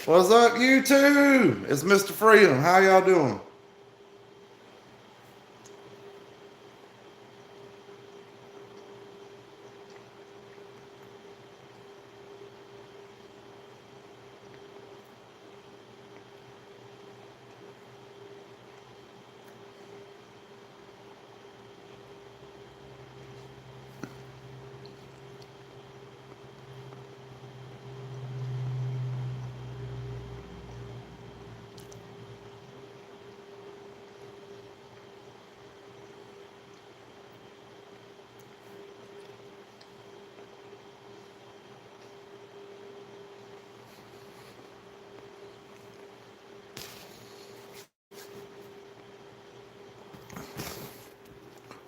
What's up, YouTube? It's Mr. Freedom. How y'all doing?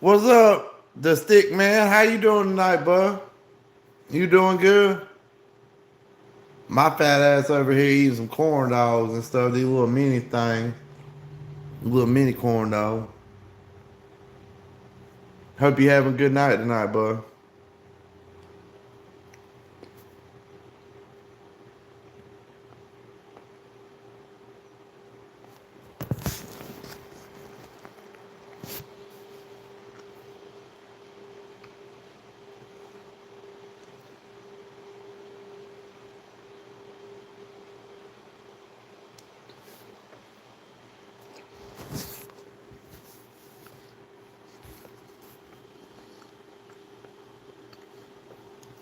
What's up, the stick man? How you doing tonight, bud? You doing good? My fat ass over here eating some corn dogs and stuff. These little mini things, little mini corn dogs. Hope you having a good night tonight, bud.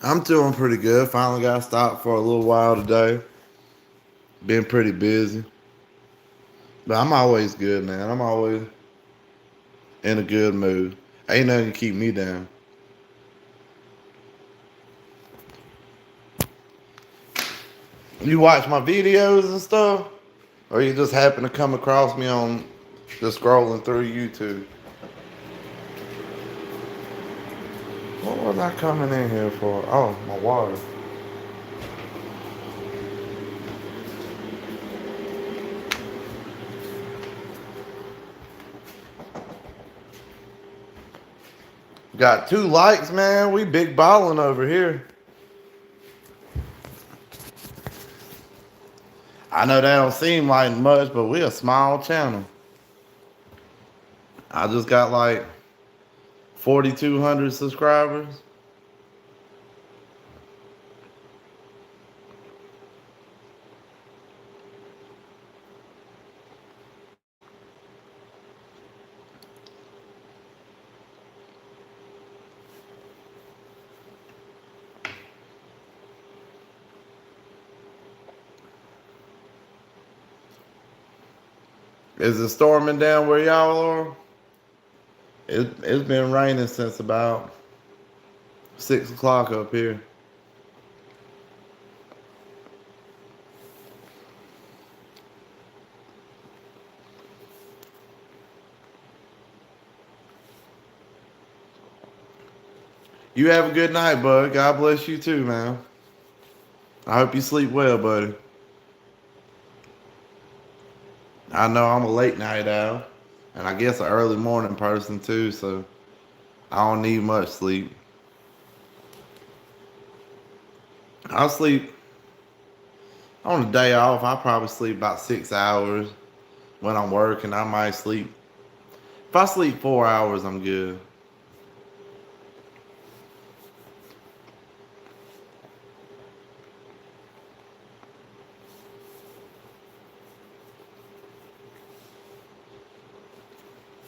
I'm doing pretty good. Finally got stopped for a little while today. Been pretty busy, but I'm always good, man. I'm always in a good mood. Ain't nothing to keep me down. You watch my videos and stuff? Or you just happen to come across me on just scrolling through YouTube? What was I coming in here for? Oh, my water. Got 2 likes, man. We big ballin' over here. I know that don't seem like much, but we a small channel. I just got like 4,200 subscribers. Is it storming down where y'all are? It's been raining since about 6 o'clock up here. You have a good night, bud. God bless you too, man. I hope you sleep well, buddy. I know I'm a late night owl, and I guess an early morning person too, so I don't need much sleep. I'll sleep on a day off. I'll probably sleep about 6 hours. When I'm working, I might sleep. If I sleep 4 hours, I'm good.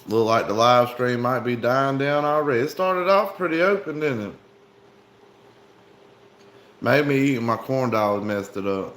Look like the live stream might be dying down already. It started off pretty open, didn't it? Maybe eating my corn dogs messed it up.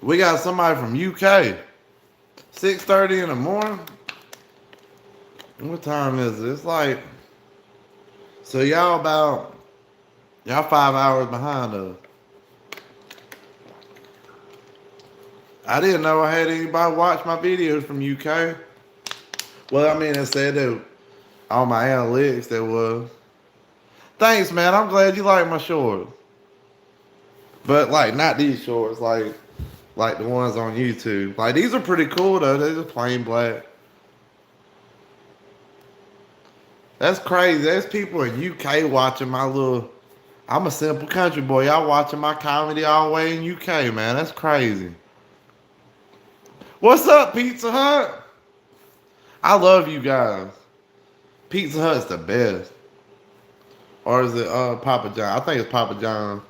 We got somebody from UK. 6:30 in the morning. What time is it? It's like, so y'all 5 hours behind us. I didn't know I had anybody watch my videos from UK. Well, I mean, it said that on my analytics there was. Thanks, man. I'm glad you like my shorts. But like not these shorts, like the ones on YouTube. Like these are pretty cool though. They're just plain black. That's crazy. There's people in UK watching my little. I'm a simple country boy. Y'all watching my comedy all the way in UK, man. That's crazy. What's up, Pizza Hut? I love you guys. Pizza Hut's the best. Or is it Papa John? I think it's Papa John.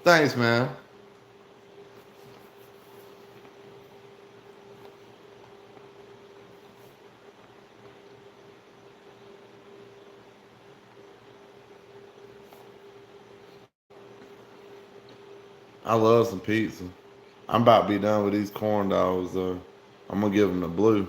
Thanks, man. I love some pizza. I'm about to be done with these corn dogs. I'm gonna give them the blue.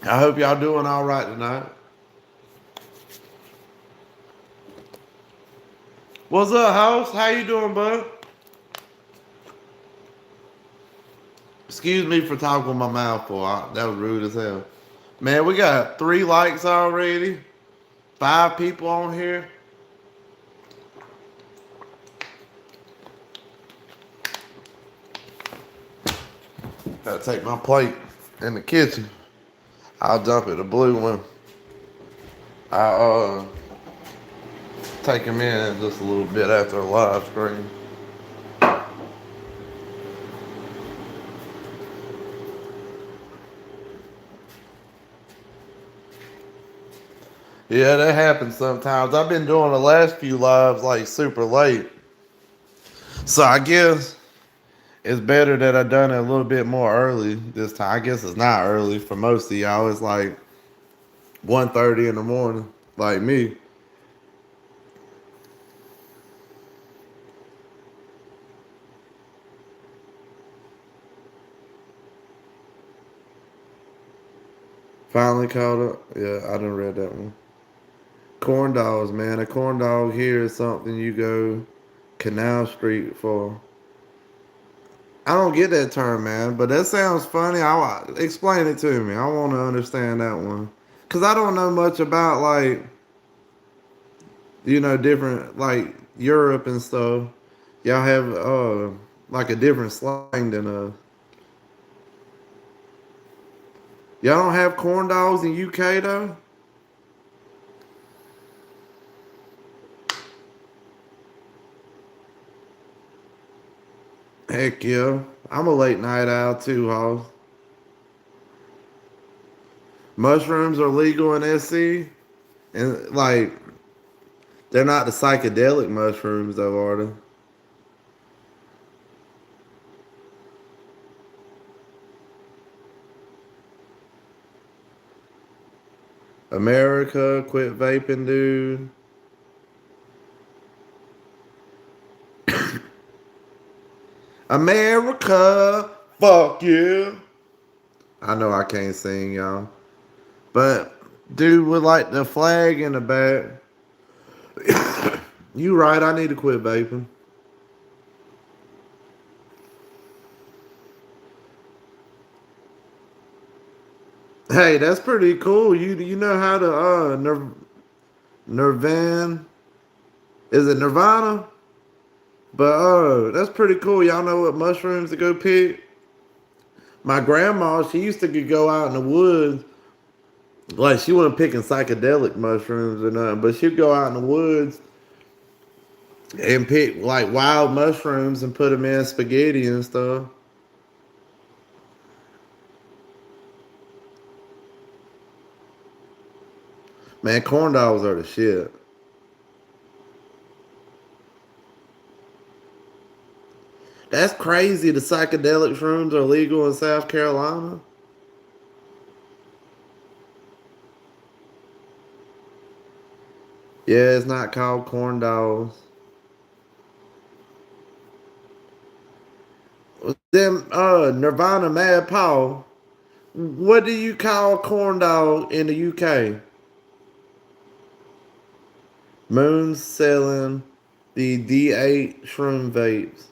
I hope y'all doing all right tonight. What's up, house? How you doing, bud? Excuse me for talking with my mouth full. That was rude as hell. Man, we got 3 likes already. 5 people on here. Gotta take my plate in the kitchen. I'll dump it, the blue one. I'll take him in just a little bit after the live stream. Yeah, that happens sometimes. I've been doing the last few lives like super late. So I guess it's better that I done it a little bit more early this time. I guess it's not early for most of y'all. It's like 1:30 in the morning, like me. Finally caught up. Yeah, I done read that one. Corn dogs, man. A corn dog here is something you go Canal Street for. I don't get that term, man, but that sounds funny. Explain it to me. I want to understand that one, cause I don't know much about like different like Europe and stuff. Y'all have like a different slang than y'all don't have corn dogs in UK though. Heck yeah, I'm a late night owl too, Hoss. Mushrooms are legal in SC, and like they're not the psychedelic mushrooms though, are they? America, quit vaping, dude. America, fuck you. I know I can't sing, y'all. But dude with like the flag in the back. You right, I need to quit vaping. Hey, that's pretty cool. You know how to Nirvana? Is it Nirvana? But that's pretty cool. Y'all know what mushrooms to go pick? My grandma, she used to go out in the woods. Like she wasn't picking psychedelic mushrooms or nothing, but she'd go out in the woods and pick like wild mushrooms and put them in spaghetti and stuff. Man, corn dogs are the shit. That's crazy. The psychedelic shrooms are legal in South Carolina. Yeah, it's not called corn dogs. Them Nirvana Mad Paul. What do you call corn dog in the UK? Moon's selling the D8 shroom vapes.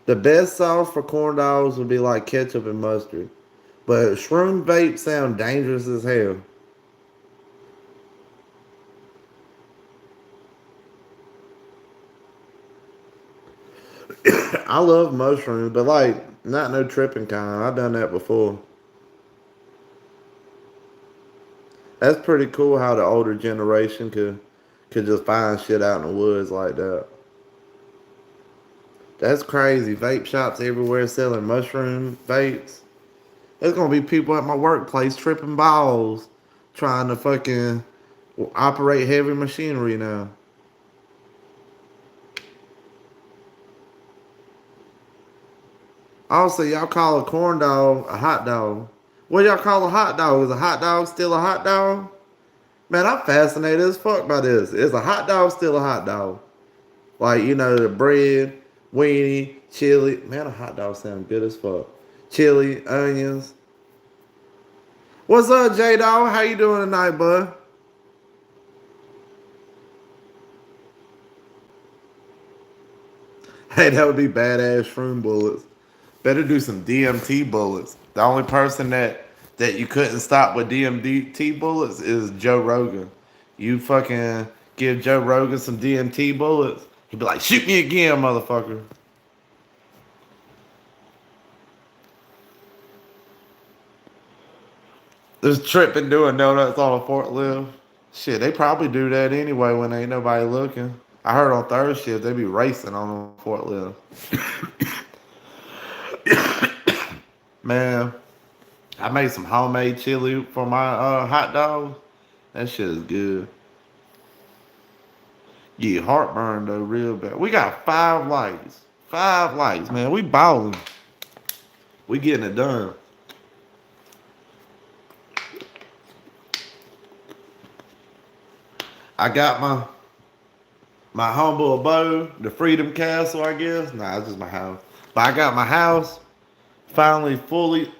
The best sauce for corn dogs would be like ketchup and mustard. But shroom vapes sound dangerous as hell. I love mushrooms, but like not no tripping kind. I've done that before. That's pretty cool how the older generation could just find shit out in the woods like that. That's crazy. Vape shops everywhere selling mushroom vapes. There's gonna be people at my workplace tripping balls trying to fucking operate heavy machinery now. Also, y'all call a corn dog a hot dog. What y'all call a hot dog? Is a hot dog still a hot dog? Man, I'm fascinated as fuck by this. Is a hot dog still a hot dog? Like, you know, the bread, weenie, chili. Man, a hot dog sounds good as fuck. Chili, onions. What's up, J Dog? How you doing tonight, bud? Hey, that would be badass shroom bullets. Better do some DMT bullets. The only person that you couldn't stop with DMT bullets is Joe Rogan. You fucking give Joe Rogan some DMT bullets, he'd be like, "Shoot me again, motherfucker." Just tripping doing donuts on a forklift. Shit, they probably do that anyway when ain't nobody looking. I heard on third shift they be racing on a forklift. Man, I made some homemade chili for my hot dogs. That shit is good. Get heartburn though real bad. We got 5 lights. 5 lights, man. We balling. We getting it done. I got my humble abode, the Freedom Castle, I guess. Nah, it's just my house. But I got my house finally fully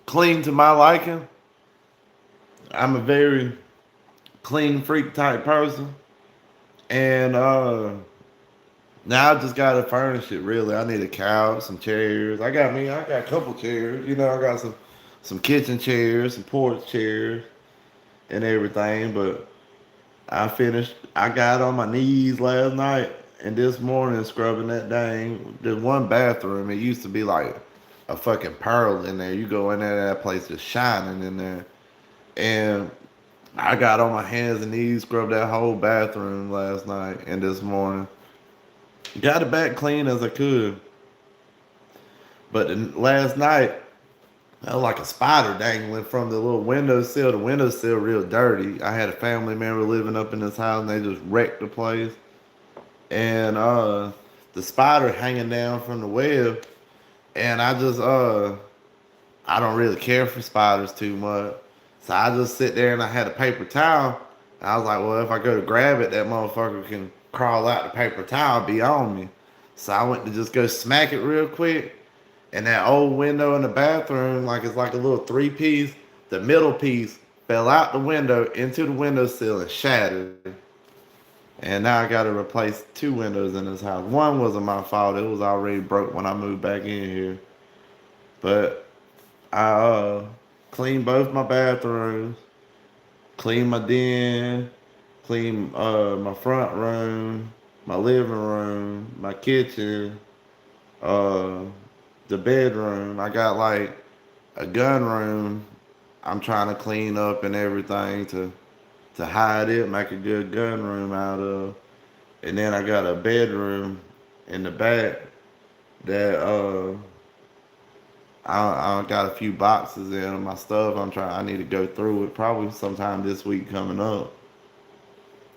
clean to my liking. I'm a very clean freak type person. And now I just gotta furnish it really. I need a couch, some chairs. I got a couple chairs. You know, I got some kitchen chairs, some porch chairs and everything, but I got on my knees last night and this morning scrubbing that dang the one bathroom. It used to be like a fucking pearl in there. You go in there, that place is shining in there. And I got on my hands and knees, scrubbed that whole bathroom last night and this morning. Got it back clean as I could. But last night, I was like a spider dangling from the little windowsill. The windowsill real dirty. I had a family member living up in this house and they just wrecked the place. And the spider hanging down from the web. And I don't really care for spiders too much. So I just sit there and I had a paper towel. And I was like, well, if I go to grab it, that motherfucker can crawl out the paper towel and be on me. So I went to just go smack it real quick. And that old window in the bathroom, like it's like a little 3 piece, the middle piece fell out the window into the windowsill and shattered. And now I gotta replace 2 windows in this house. One wasn't my fault. It was already broke when I moved back in here. But I cleaned both my bathrooms, cleaned my den, cleaned my front room, my living room, my kitchen, uh, the bedroom. I got like a gun room I'm trying to clean up and everything to hide it, make a good gun room out of. And then I got a bedroom in the back that I got a few boxes in of my stuff. I need to go through it probably sometime this week coming up.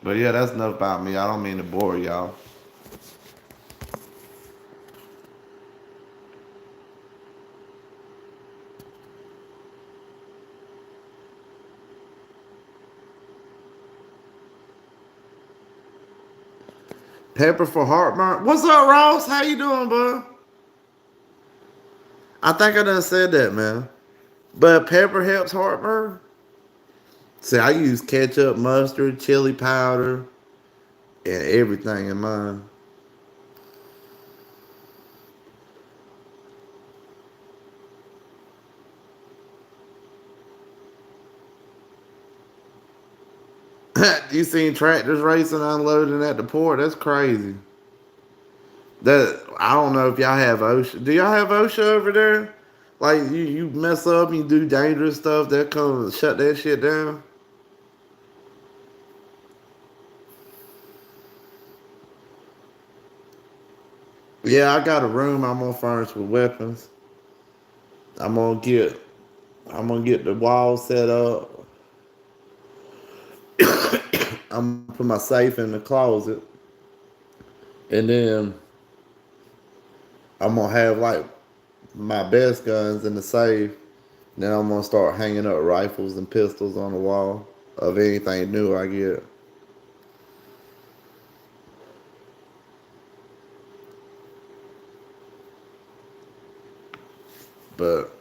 But yeah, that's enough about me. I don't mean to bore y'all. Pepper for heartburn. What's up, Ross? How you doing, bud? I think I done said that, man. But pepper helps heartburn. See, I use ketchup, mustard, chili powder, and everything in mine. You seen tractors racing unloading at the port? That's crazy. That I don't know if y'all have OSHA. Do y'all have OSHA over there? Like you mess up, you do dangerous stuff, that come shut that shit down. Yeah, I got a room I'm gonna furnish with weapons. I'm gonna get I'm gonna get the wall set up. I'm gonna put my safe in the closet, and then I'm gonna have like my best guns in the safe. Then I'm gonna start hanging up rifles and pistols on the wall of anything new I get. But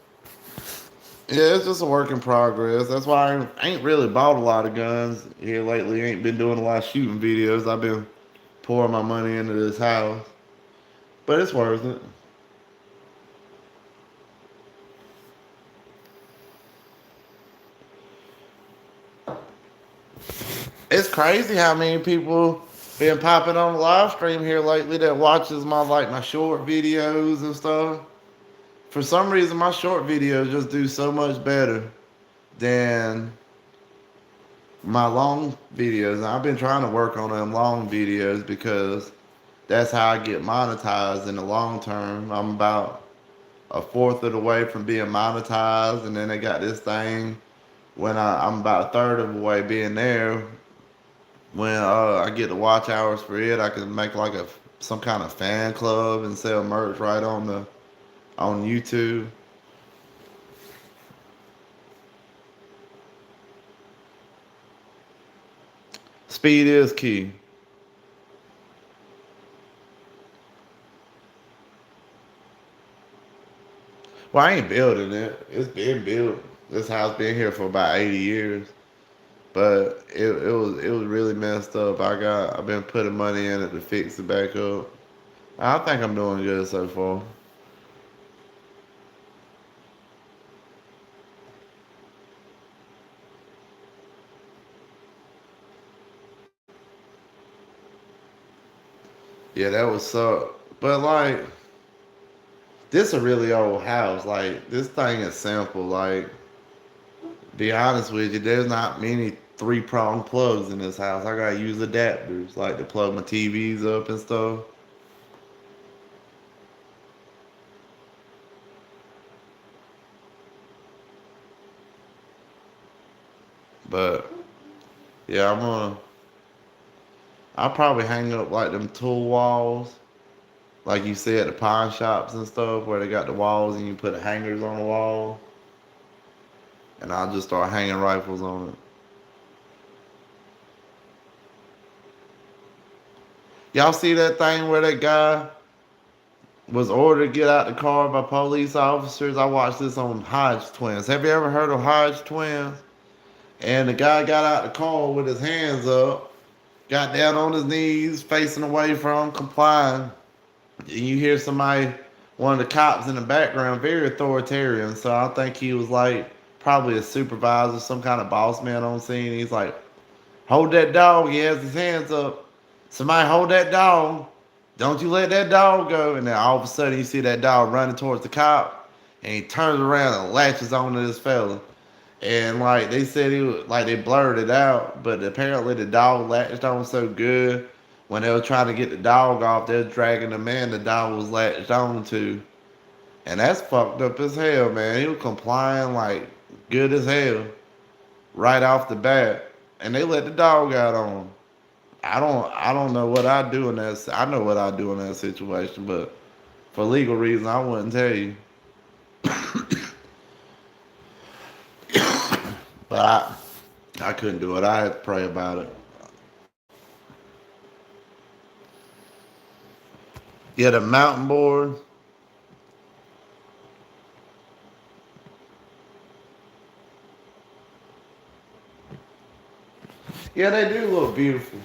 yeah, it's just a work in progress. That's why I ain't really bought a lot of guns here lately. Ain't been doing a lot of shooting videos. I've been pouring my money into this house, but it's worth it. It's crazy how many people been popping on the live stream here lately that watches my short videos and stuff. For some reason, my short videos just do so much better than my long videos. And I've been trying to work on them long videos because that's how I get monetized in the long term. I'm about a fourth of the way from being monetized, and then they got this thing when I'm about a third of the way being there. When I get the watch hours for it, I can make like a some kind of fan club and sell merch right on YouTube. Speed is key. Well, I ain't building it. It's been built. This house been here for about 80 years. But it was really messed up. I've been putting money in it to fix it back up. I think I'm doing good so far. Yeah, that was so. But like, this a really old house. Like this thing is simple. Like, be honest with you, there's not many three-prong plugs in this house. I gotta use adapters like to plug my TVs up and stuff. But yeah, I'll probably hang up like them tool walls, like you see at the pawn shops and stuff, where they got the walls and you put hangers on the wall, and I'll just start hanging rifles on it. Y'all see that thing where that guy was ordered to get out the car by police officers? I watched this on Hodge Twins. Have you ever heard of Hodge Twins? And the guy got out the car with his hands up, got down on his knees, facing away from complying. And you hear somebody, one of the cops in the background, very authoritarian. So I think he was like probably a supervisor, some kind of boss man on scene. He's like, hold that dog. He has his hands up. Somebody hold that dog. Don't you let that dog go. And then all of a sudden you see that dog running towards the cop. And he turns around and latches onto this fella. And like they said, he was like they blurred it out, but apparently the dog latched on so good. When they were trying to get the dog off, they were dragging the man the dog was latched on to, And that's fucked up as hell, man. He was complying like good as hell right off the bat, and they let the dog out on him. I don't know what I do in that. I know what I do in that situation, but for legal reasons, I wouldn't tell you. But I couldn't do it. I had to pray about it. Yeah, the mountain board. Yeah, they do look beautiful.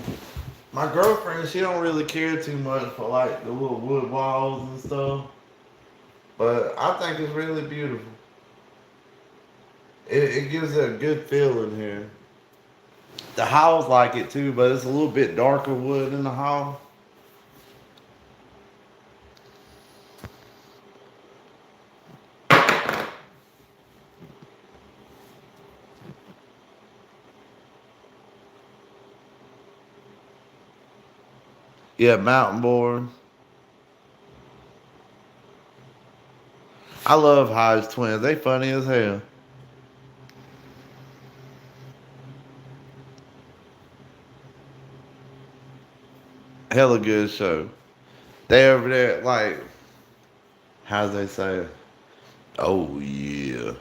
My girlfriend, she don't really care too much for like the little wood walls and stuff, but I think it's really beautiful. It gives it a good feeling here. The house like it too, but it's a little bit darker wood in the house. Yeah, mountain board. I love Hodge twins. They funny as hell. Hella good show. They over there like, how's they say it? Oh yeah,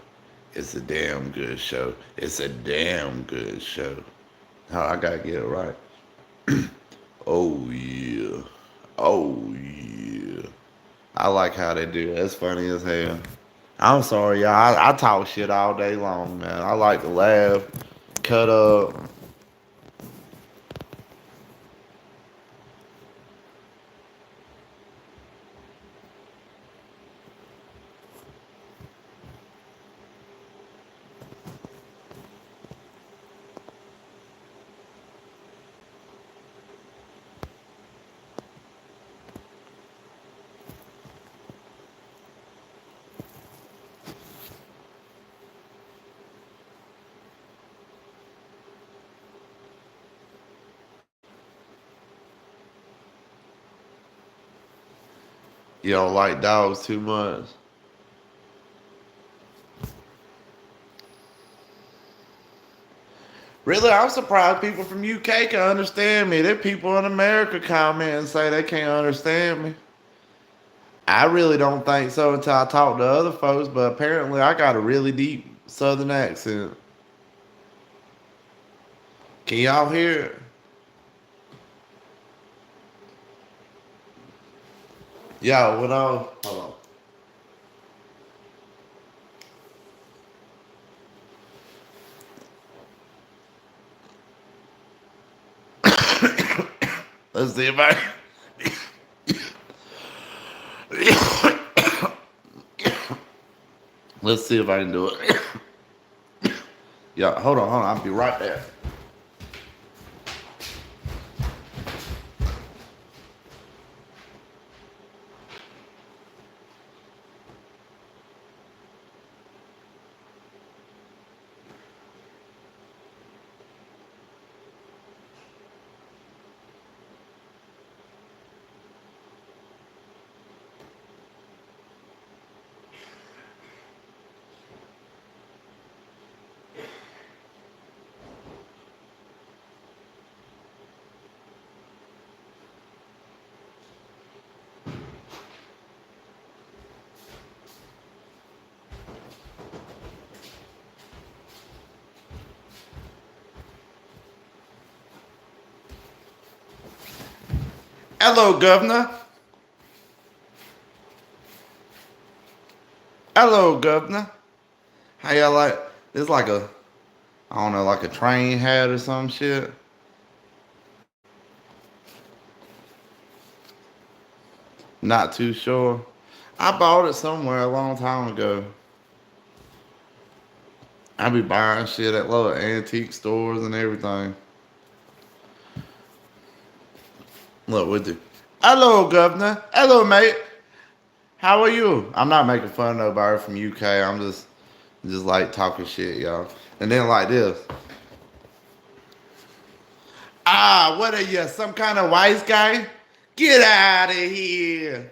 it's a damn good show. It's a damn good show. Oh, I gotta get it right. Oh yeah. Oh yeah. I like how they do that. It's funny as hell. I'm sorry, y'all. I talk shit all day long, man. I like to laugh, cut up. You don't like dogs too much. Really, I'm surprised people from UK can understand me. There people in America comment and say they can't understand me. I really don't think so until I talk to other folks, but apparently I got a really deep southern accent. Can y'all hear it? Yo, what on? Hold on. Let's see if I let's see if I can do it. Yeah, hold on. I'll be right there. Hello, Governor. Hello, Governor. How y'all like? It's like a, I don't know, like a train hat or some shit. Not too sure. I bought it somewhere a long time ago. I be buying shit at little antique stores and everything. Look, with you. Hello, Governor. Hello, mate. How are you? I'm not making fun of nobody from UK. I'm just like talking shit, y'all. And then like this. Ah, what are you? Some kind of wise guy? Get out of here.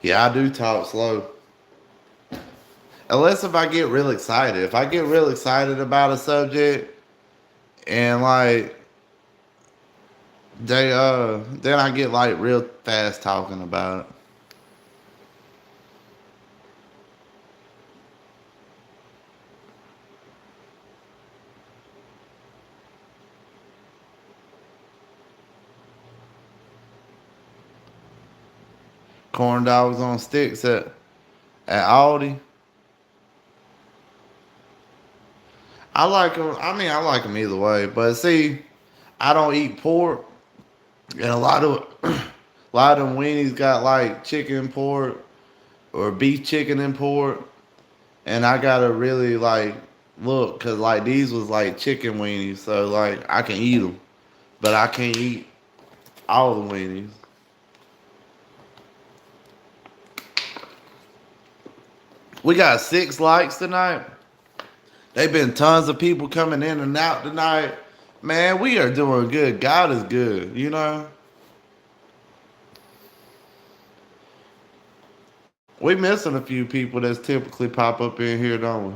Yeah, I do talk slow. Unless if I get real excited. If I get real excited about a subject and like then I get like real fast talking about it. Corn dogs on sticks at Aldi. I like them. I mean, I like them either way. But see, I don't eat pork, and a lot of them weenies got like chicken pork or beef chicken and pork, and I gotta really like look because like these was like chicken weenies, so like I can eat them, but I can't eat all the weenies. We got 6 likes tonight. They've been tons of people coming in and out tonight. Man, we are doing good. God is good, you know? We missing a few people that's typically pop up in here, don't we?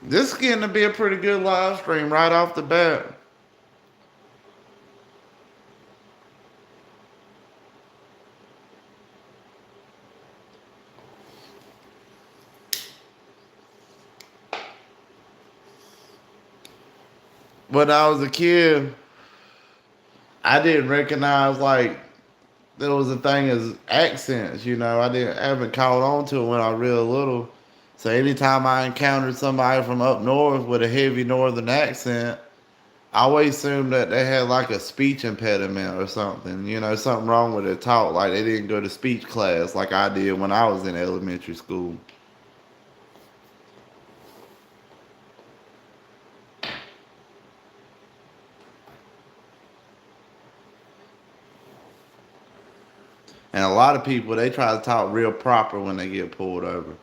This is getting to be a pretty good live stream right off the bat. When I was a kid, I didn't recognize like there was a thing as accents, you know. I haven't caught on to it when I was real little. So anytime I encountered somebody from up north with a heavy northern accent, I always assumed that they had like a speech impediment or something, you know, something wrong with their talk, like they didn't go to speech class like I did when I was in elementary school. And a lot of people, they try to talk real proper when they get pulled over.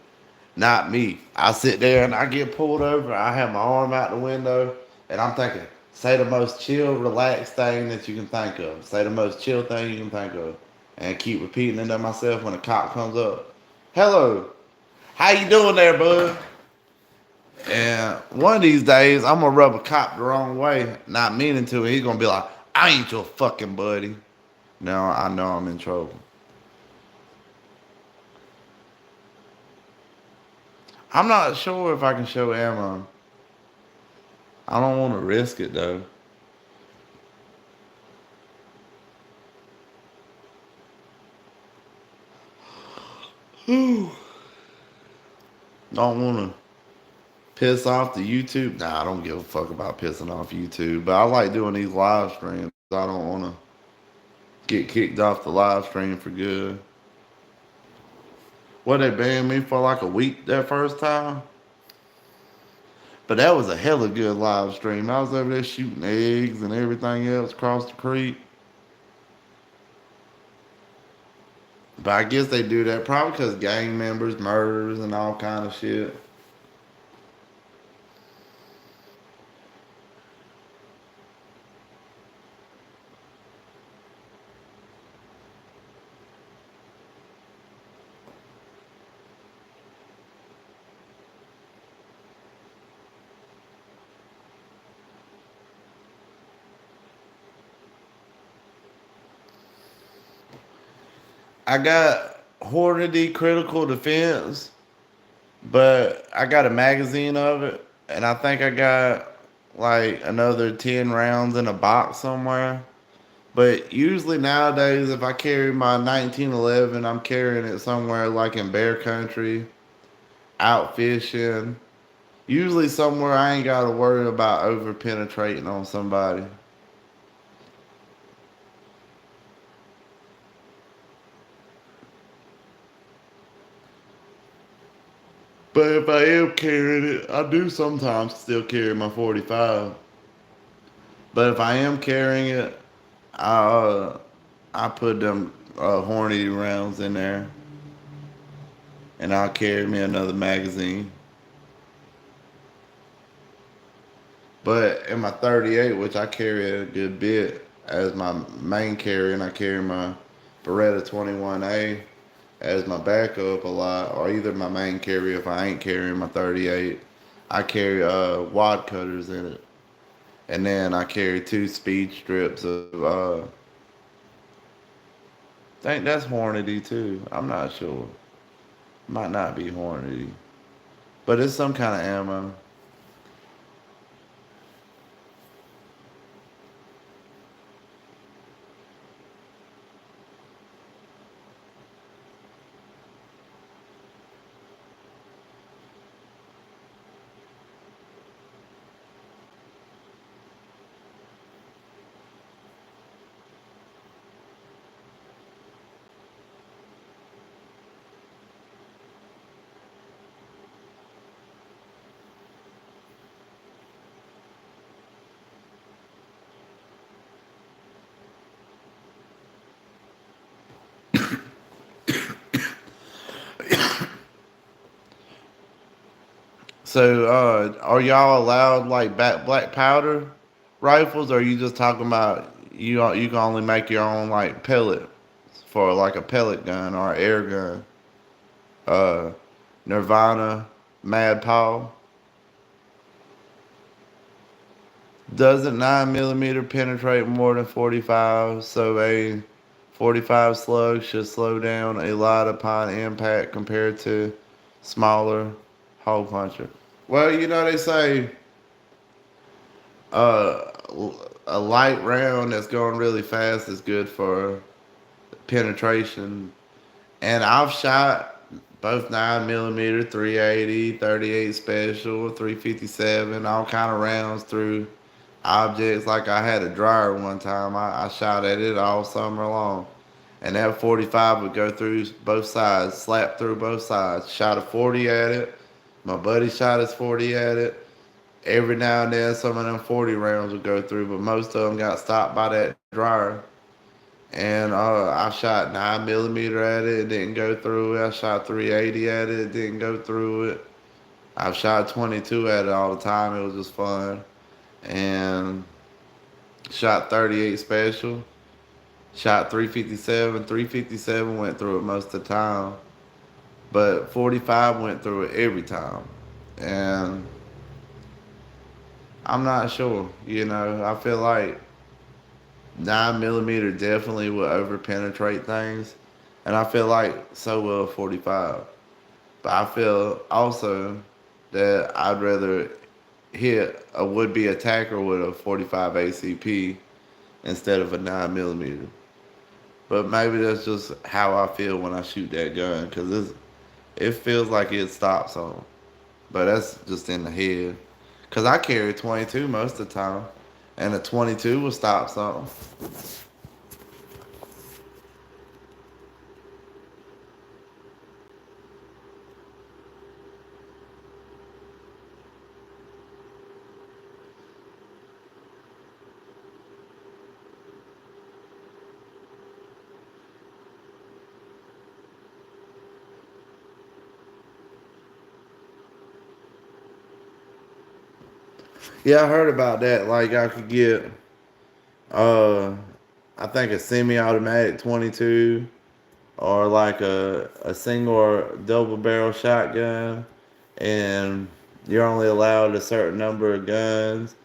Not me. I sit there and I get pulled over. I have my arm out the window and I'm thinking, say the most chill, relaxed thing that you can think of. Say the most chill thing you can think of. And keep repeating it to myself when a cop comes up. Hello. How you doing there, bud? And one of these days, I'm gonna rub a cop the wrong way, not meaning to. And he's gonna be like, I ain't your fucking buddy. Now I know I'm in trouble. I'm not sure if I can show ammo. I don't want to risk it though. Don't want to piss off the YouTube. Nah, I don't give a fuck about pissing off YouTube. But I like doing these live streams. I don't want to get kicked off the live stream for good. What, they banned me for like a week that first time? But that was a hella good live stream. I was over there shooting eggs and everything else across the creek. But I guess they do that probably because gang members, murders, and all kind of shit. I got Hornady Critical Defense, but I got a magazine of it, and I think I got like another 10 rounds in a box somewhere. But usually nowadays, if I carry my 1911, I'm carrying it somewhere like in bear country, out fishing. Usually somewhere I ain't got to worry about over penetrating on somebody. But if I am carrying it, I do sometimes still carry my 45. But if I am carrying it, I I put them horny rounds in there, and I'll carry me another magazine. But in my 38, which I carry a good bit as my main carry, and I carry my Beretta 21A as my backup a lot, or either my main carry if I ain't carrying my 38. I carry wad cutters in it, and then I carry two speed strips of I think that's Hornady too. I'm not sure. Might not be Hornady, but it's some kind of ammo. So, are y'all allowed like black powder rifles, or are you just talking about you can only make your own like pellet for like a pellet gun or air gun? Uh, Nirvana, Mad Paul. Doesn't 9 millimeter penetrate more than 45? So a 45 slug should slow down a lot upon impact compared to smaller hole puncher. Well, they say uh, a light round that's going really fast is good for penetration. And I've shot both 9 millimeter, 380, 38 special, 357, all kind of rounds through objects. Like I had a dryer one time. I shot at it all summer long. And that 45 would go through both sides, slap through both sides. Shot a 40 at it. My buddy shot his 40 at it. Every now and then, some of them 40 rounds would go through, but most of them got stopped by that dryer. And I shot 9 millimeter at it, it didn't go through it. I shot 380 at it, it didn't go through it. I've shot 22 at it all the time. It was just fun. And shot 38 special. Shot 357. 357 went through it most of the time. But 45 went through it every time. And I'm not sure. I feel like 9 millimeter definitely will over penetrate things. And I feel like so will 45. But I feel also that I'd rather hit a would be attacker with a 45 ACP instead of a 9 millimeter. But maybe that's just how I feel when I shoot that gun because it feels like it stops on. But that's just in the head. Because I carry 22 most of the time. And a 22 will stop something. Yeah, I heard about that. Like I could get, uh, I think a semi-automatic 22 or like a single or double barrel shotgun, and you're only allowed a certain number of guns.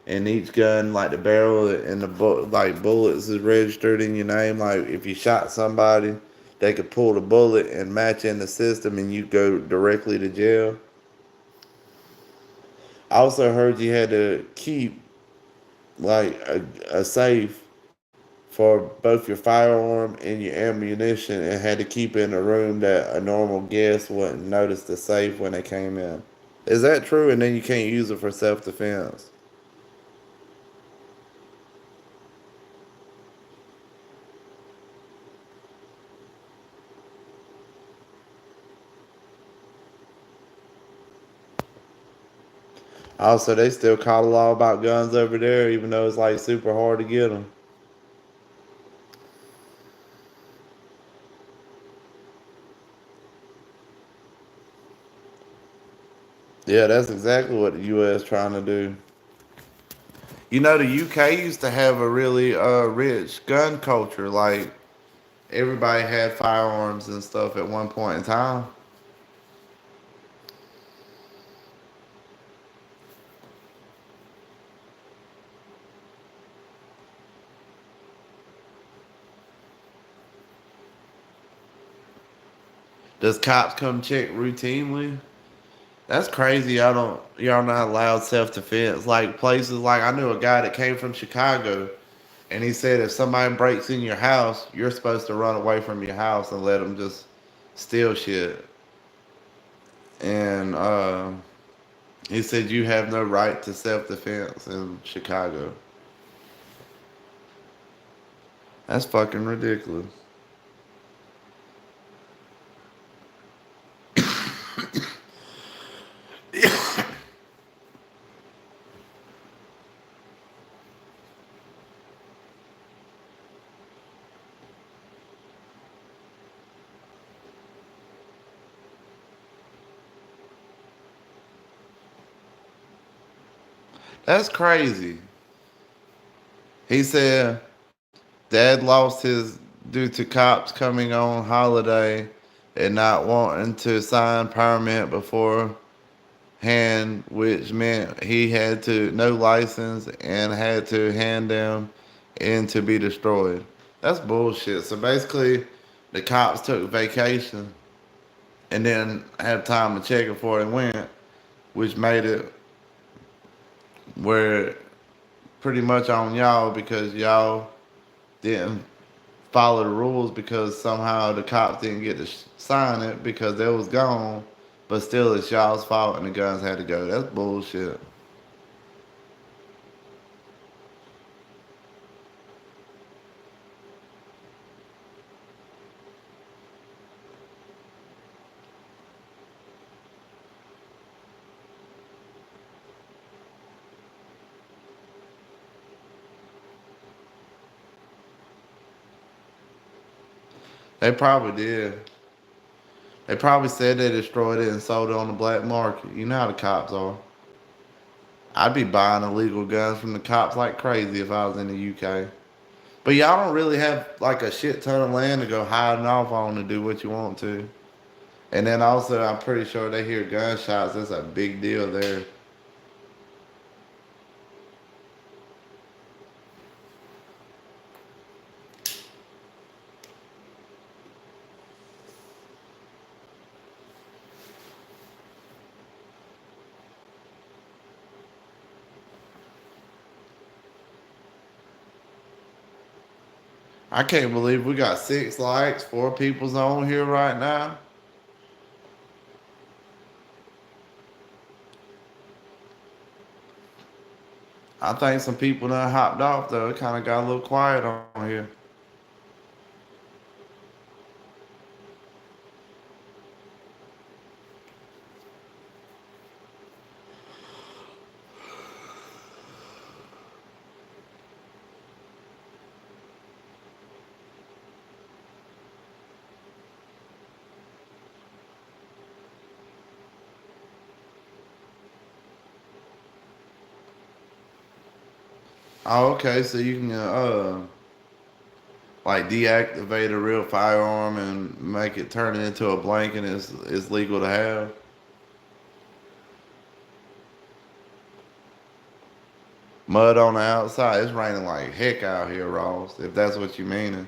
And each gun, like the barrel and the like bullets, is registered in your name. Like if you shot somebody, they could pull the bullet and match in the system, and you go directly to jail. I also heard you had to keep like a safe for both your firearm and your ammunition, and had to keep it in a room that a normal guest wouldn't notice the safe when they came in. Is that true? And then you can't use it for self defense. Also, they still call a law about guns over there, even though it's like super hard to get them. Yeah, that's exactly what the U.S. trying to do. You know, the UK used to have a really rich gun culture. Like everybody had firearms and stuff at one point in time. Does cops come check routinely? That's crazy. Y'all not allowed self defense. Like places like I knew a guy that came from Chicago, and he said if somebody breaks in your house, you're supposed to run away from your house and let them just steal shit. And he said you have no right to self defense in Chicago. That's fucking ridiculous. That's crazy. He said dad lost his due to cops coming on holiday and not wanting to sign permit beforehand, which meant he had to no license and had to hand them in to be destroyed. That's bullshit. So basically, the cops took vacation and then had time to check it before they went, which made it where pretty much on y'all because y'all didn't follow the rules because somehow the cops didn't get to sign it because they was gone. But still, it's y'all's fault and the guns had to go. That's bullshit. They probably did. They probably said they destroyed it and sold it on the black market. You know how the cops are. I'd be buying illegal guns from the cops like crazy if I was in the UK. But y'all don't really have like a shit ton of land to go hiding off on to do what you want to. And then also, I'm pretty sure they hear gunshots. That's a big deal there. I can't believe we got 6 likes, 4 people's on here right now. I think some people done hopped off though. It kind of got a little quiet on here. Oh, okay. So you can like deactivate a real firearm and make it turn it into a blank, and it's legal to have. Mud on the outside. It's raining like heck out here, Ross. If that's what you meaning.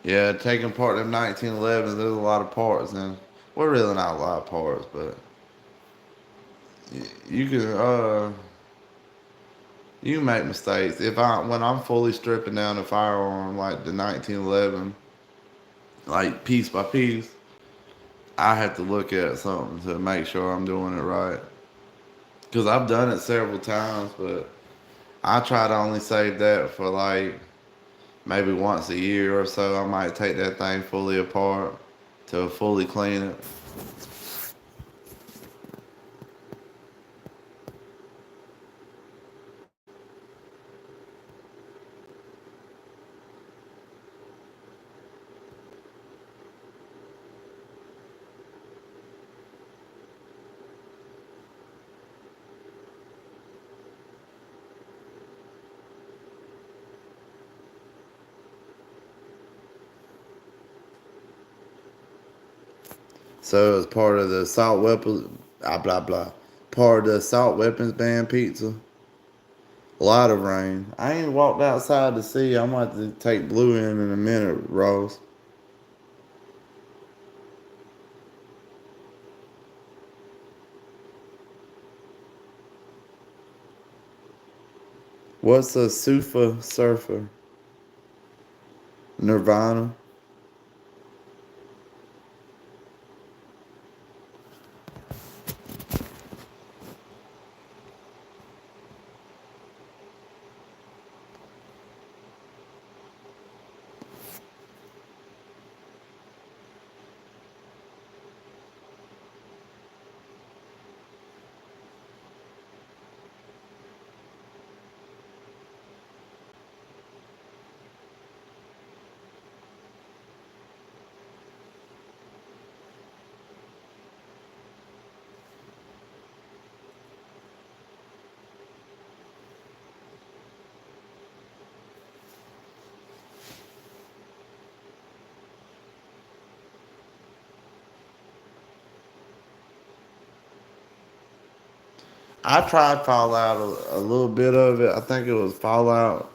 Yeah, taking part in 1911. There's a lot of parts, and well, really not a lot of parts, but you can you can make mistakes. If I when I'm fully stripping down a firearm like the 1911, like piece by piece, I have to look at something to make sure I'm doing it right. Because I've done it several times, but I try to only save that for like maybe once a year or so. I might take that thing fully apart to fully clean it. So as part of the assault weapons, blah blah, part of the assault weapons ban pizza. A lot of rain. I ain't walked outside to see. I'm about to take Blue in a minute, Rose. What's a Sufa surfer? Nirvana. I tried Fallout a little bit of it. I think it was Fallout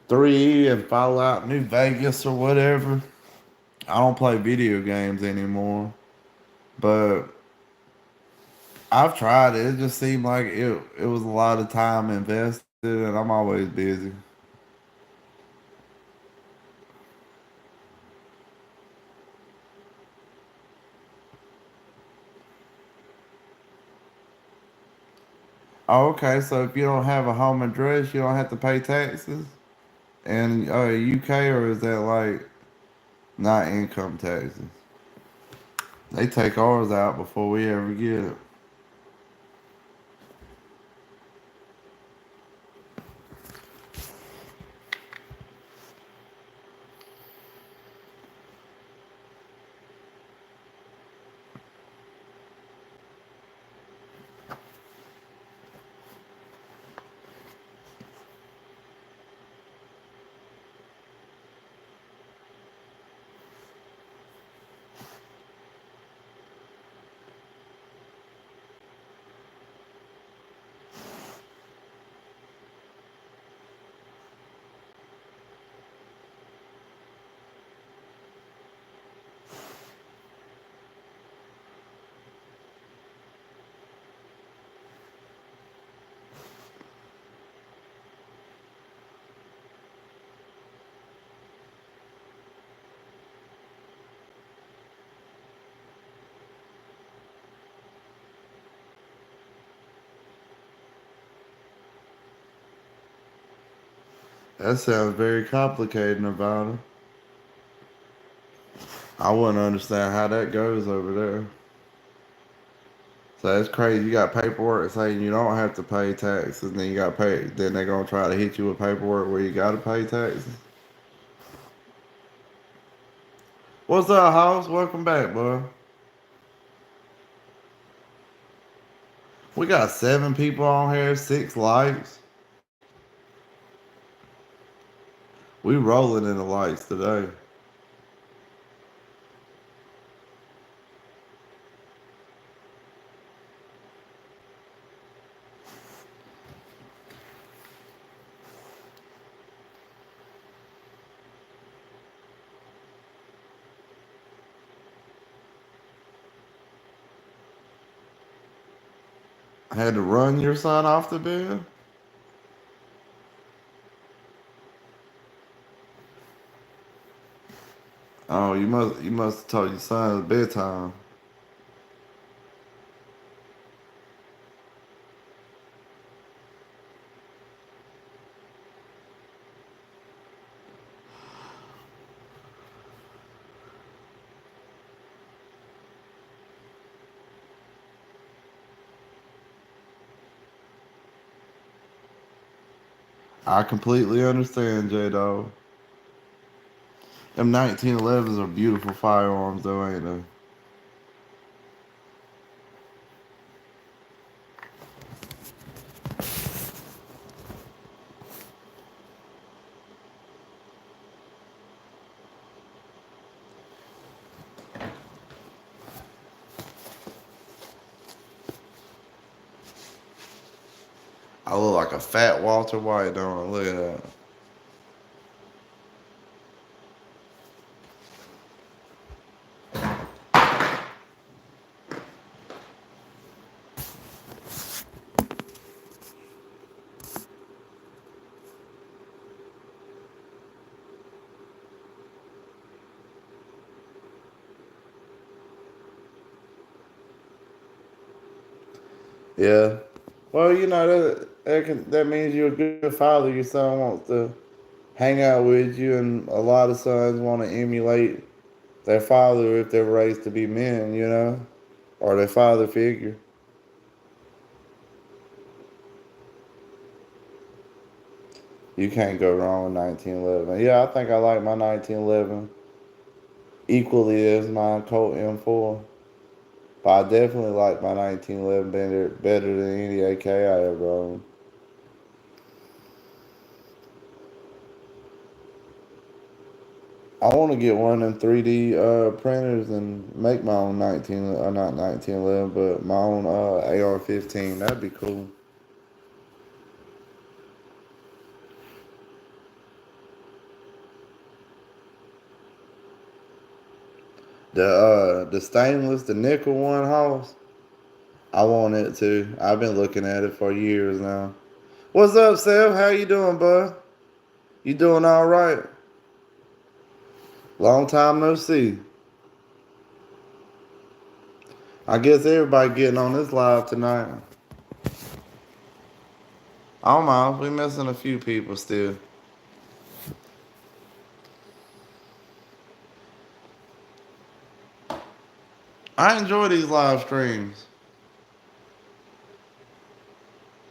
3 and Fallout New Vegas or whatever. I don't play video games anymore, but I've tried it. It just seemed like it was a lot of time invested, and I'm always busy. Oh, okay. So if you don't have a home address, you don't have to pay taxes in UK, or is that like not income taxes? They take ours out before we ever get it. That sounds very complicated, Nevada. I wouldn't understand how that goes over there. So that's crazy. You got paperwork saying you don't have to pay taxes, and then you got pay. Then they're gonna try to hit you with paperwork where you gotta pay taxes. What's up, house? Welcome back, boy. We got 7 people on here, 6 likes. We rolling in the likes today. I had to run your son off the bed. Oh, you must have told your son it's bedtime. I completely understand, J Dog. Them 1911s are beautiful firearms, though, ain't they? I look like a fat Walter White, don't I? Look at that. Yeah. Well, that means you're a good father. Your son wants to hang out with you, and a lot of sons want to emulate their father if they're raised to be men, or their father figure. You can't go wrong with 1911. Yeah, I think I like my 1911 equally as my Colt M4. But I definitely like my 1911 better than any AK I ever owned. I want to get one of them 3D printers and make my own not 1911, but my own AR-15. That'd be cool. The stainless, the nickel one, Hoss. I want it too. I've been looking at it for years now. What's up, Seth? How you doing, bud? You doing all right? Long time no see. I guess everybody getting on this live tonight. I don't mind. We missing a few people still. I enjoy these live streams,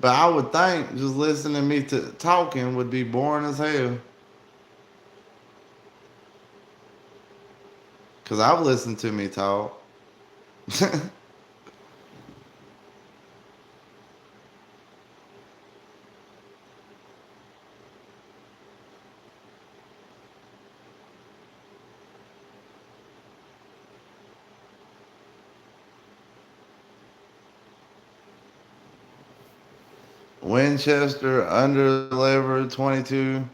but I would think just listening to me to talking would be boring as hell. Cause I've listened to me talk. Winchester underlever 22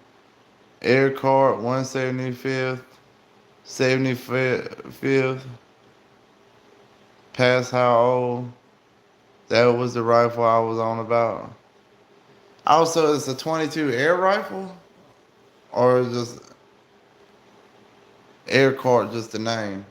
air cart 175th 75th past how old? That was the rifle I was on about. Also, it's a 22 air rifle, or just air cart, just the name.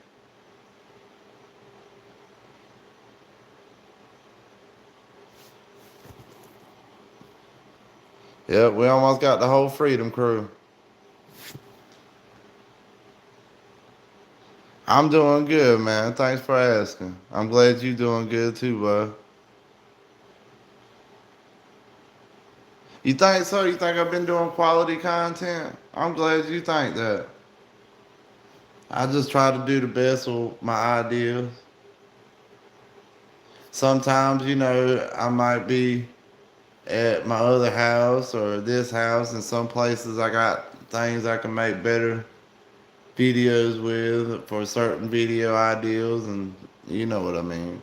Yep, we almost got the whole Freedom crew. I'm doing good, man. Thanks for asking. I'm glad you doing good too, bud. You think so? You think I've been doing quality content? I'm glad you think that. I just try to do the best with my ideas. Sometimes, I might be at my other house or this house, and some places I got things I can make better videos with for certain video ideals, and you know what I mean.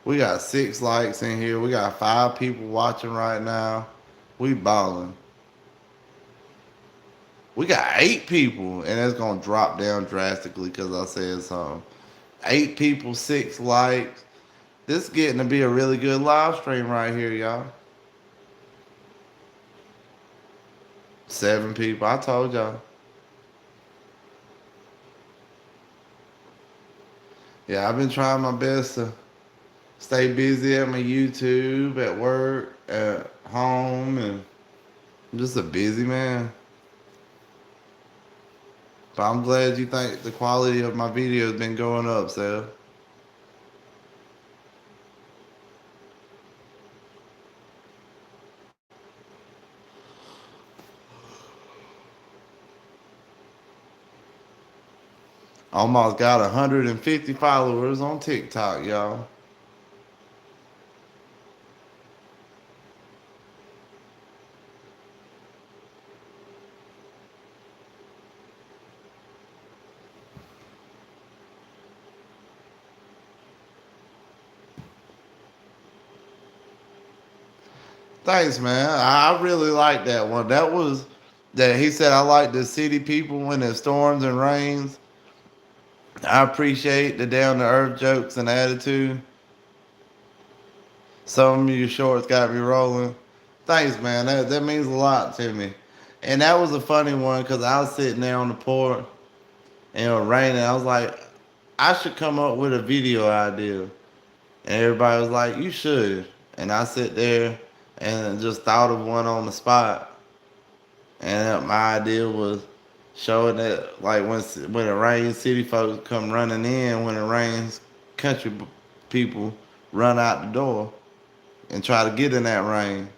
We got 6 likes in here. We got 5 people watching right now. We balling. We got 8 people, and it's gonna drop down drastically because I said something. 8 people, 6 likes. This is getting to be a really good live stream right here, y'all. 7 people. I told y'all. Yeah, I've been trying my best to stay busy at my YouTube, at work, at home, and I'm just a busy man. But I'm glad you think the quality of my video has been going up, Seth. Almost got 150 followers on TikTok, y'all. Thanks, man. I really like that one. That was that he said I like the city people when it storms and rains. I appreciate the down to earth jokes and attitude. Some of your shorts got me rolling. Thanks, man. That means a lot to me. And that was a funny one because I was sitting there on the porch and it was raining. I was like, I should come up with a video idea. And everybody was like, you should. And I sit there and just thought of one on the spot. And my idea was showing that, like, when it rains, city folks come running in. When it rains, country people run out the door and try to get in that rain.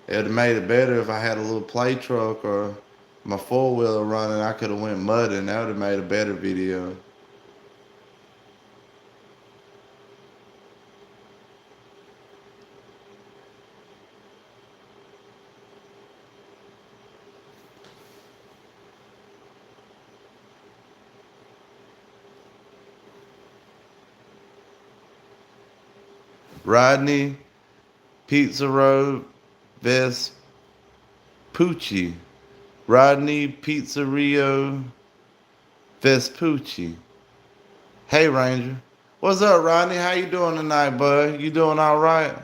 It would have made it better if I had a little play truck or my four wheeler running. I could have went mudding. That would have made a better video. Rodney, Pizza Road, Vespucci. Rodney, Pizzeria, Vespucci. Hey, Ranger. What's up, Rodney? How you doing tonight, bud? You doing all right?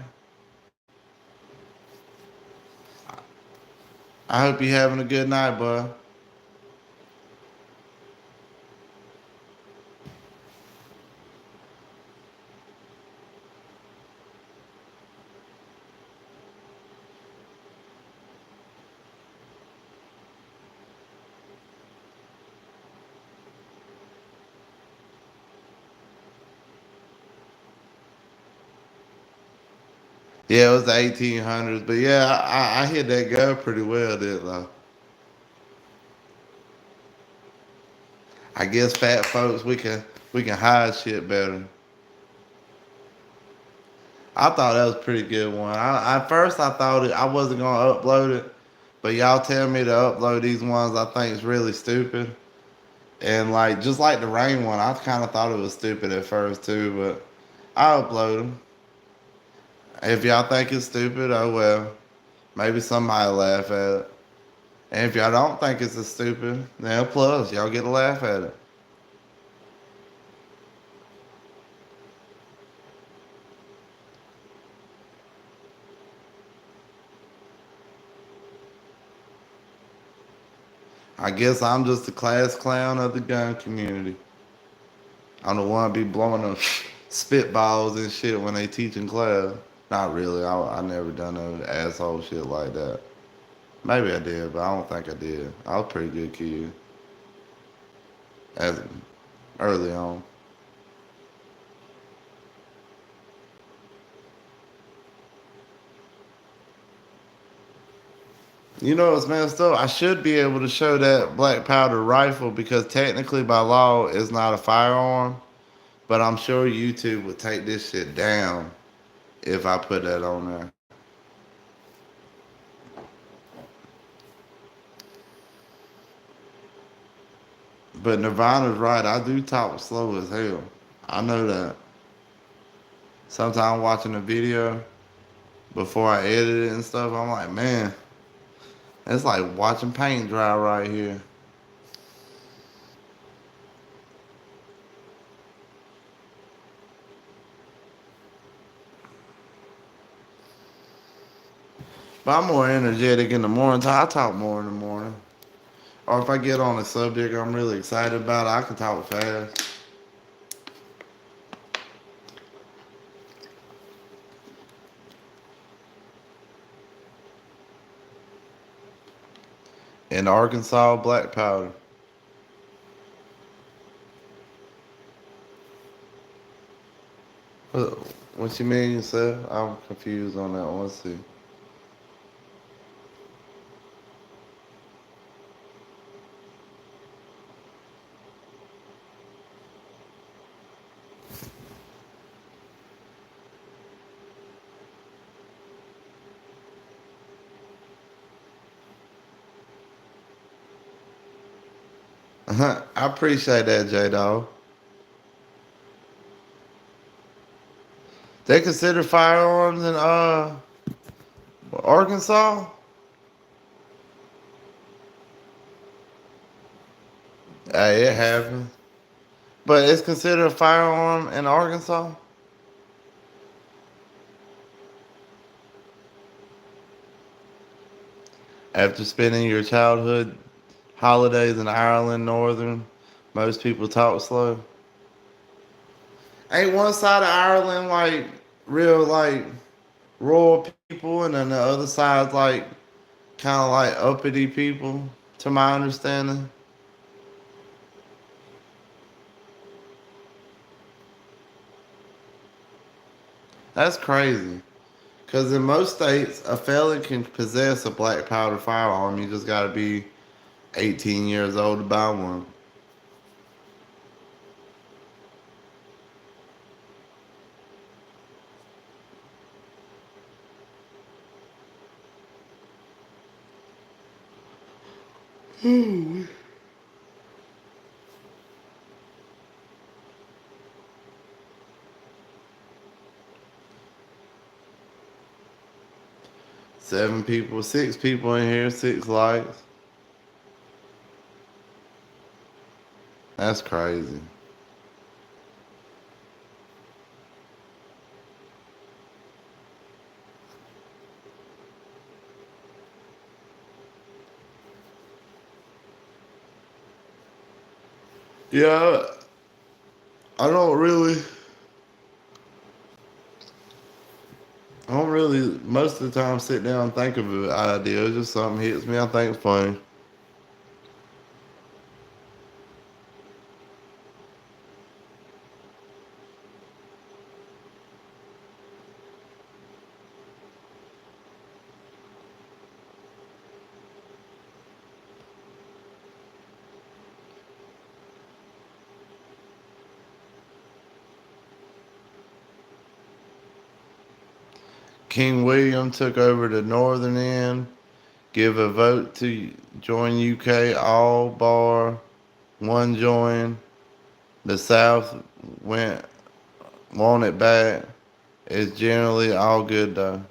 I hope you having a good night, bud. Yeah, it was the 1800s, but yeah, I hit that girl pretty well, didn't I? I guess fat folks we can hide shit better. I thought that was a pretty good one. At first I thought I wasn't gonna upload it, but y'all tell me to upload these ones I think is really stupid. And like just like the rain one, I kind of thought it was stupid at first too, but I upload them. If y'all think it's stupid, oh well, maybe somebody laugh at it. And if y'all don't think it's as stupid, then plus y'all get to laugh at it. I guess I'm just the class clown of the gun community. I'm the one be blowing them spitballs and shit when they teach in class. Not really. I never done no asshole shit like that. Maybe I did, but I don't think I did. I was a pretty good kid as early on. You know what's messed up? I should be able to show that black powder rifle because technically by law it's not a firearm. But I'm sure YouTube would take this shit down if I put that on there. But Nirvana's right. I do talk slow as hell. I know that. Sometimes watching a video before I edit it and stuff, I'm like, man, it's like watching paint dry right here. But I'm more energetic in the morning. I talk more in the morning. Or if I get on a subject I'm really excited about, I can talk fast. In Arkansas, black powder. What, what you mean, sir? I'm confused on that one. Let's see. I appreciate that, J Dog. They consider firearms in Arkansas. Hey, it happens. But it's considered a firearm in Arkansas. After spending your childhood holidays in Ireland, Northern, most people talk slow. Ain't one side of Ireland like real like rural people, and then the other side's like kind of like uppity people, to my understanding. That's crazy. Because in most states, a felon can possess a black powder firearm. You just got to be 18 years old to buy one. 7 people, 6 people in here, 6 likes. That's crazy. Yeah, I don't really, I don't really, most of the time sit down and think of an idea. It's just something hits me, I think it's funny. King William took over the northern end, give a vote to join UK, all bar one join. The South went want it back. It's generally all good though.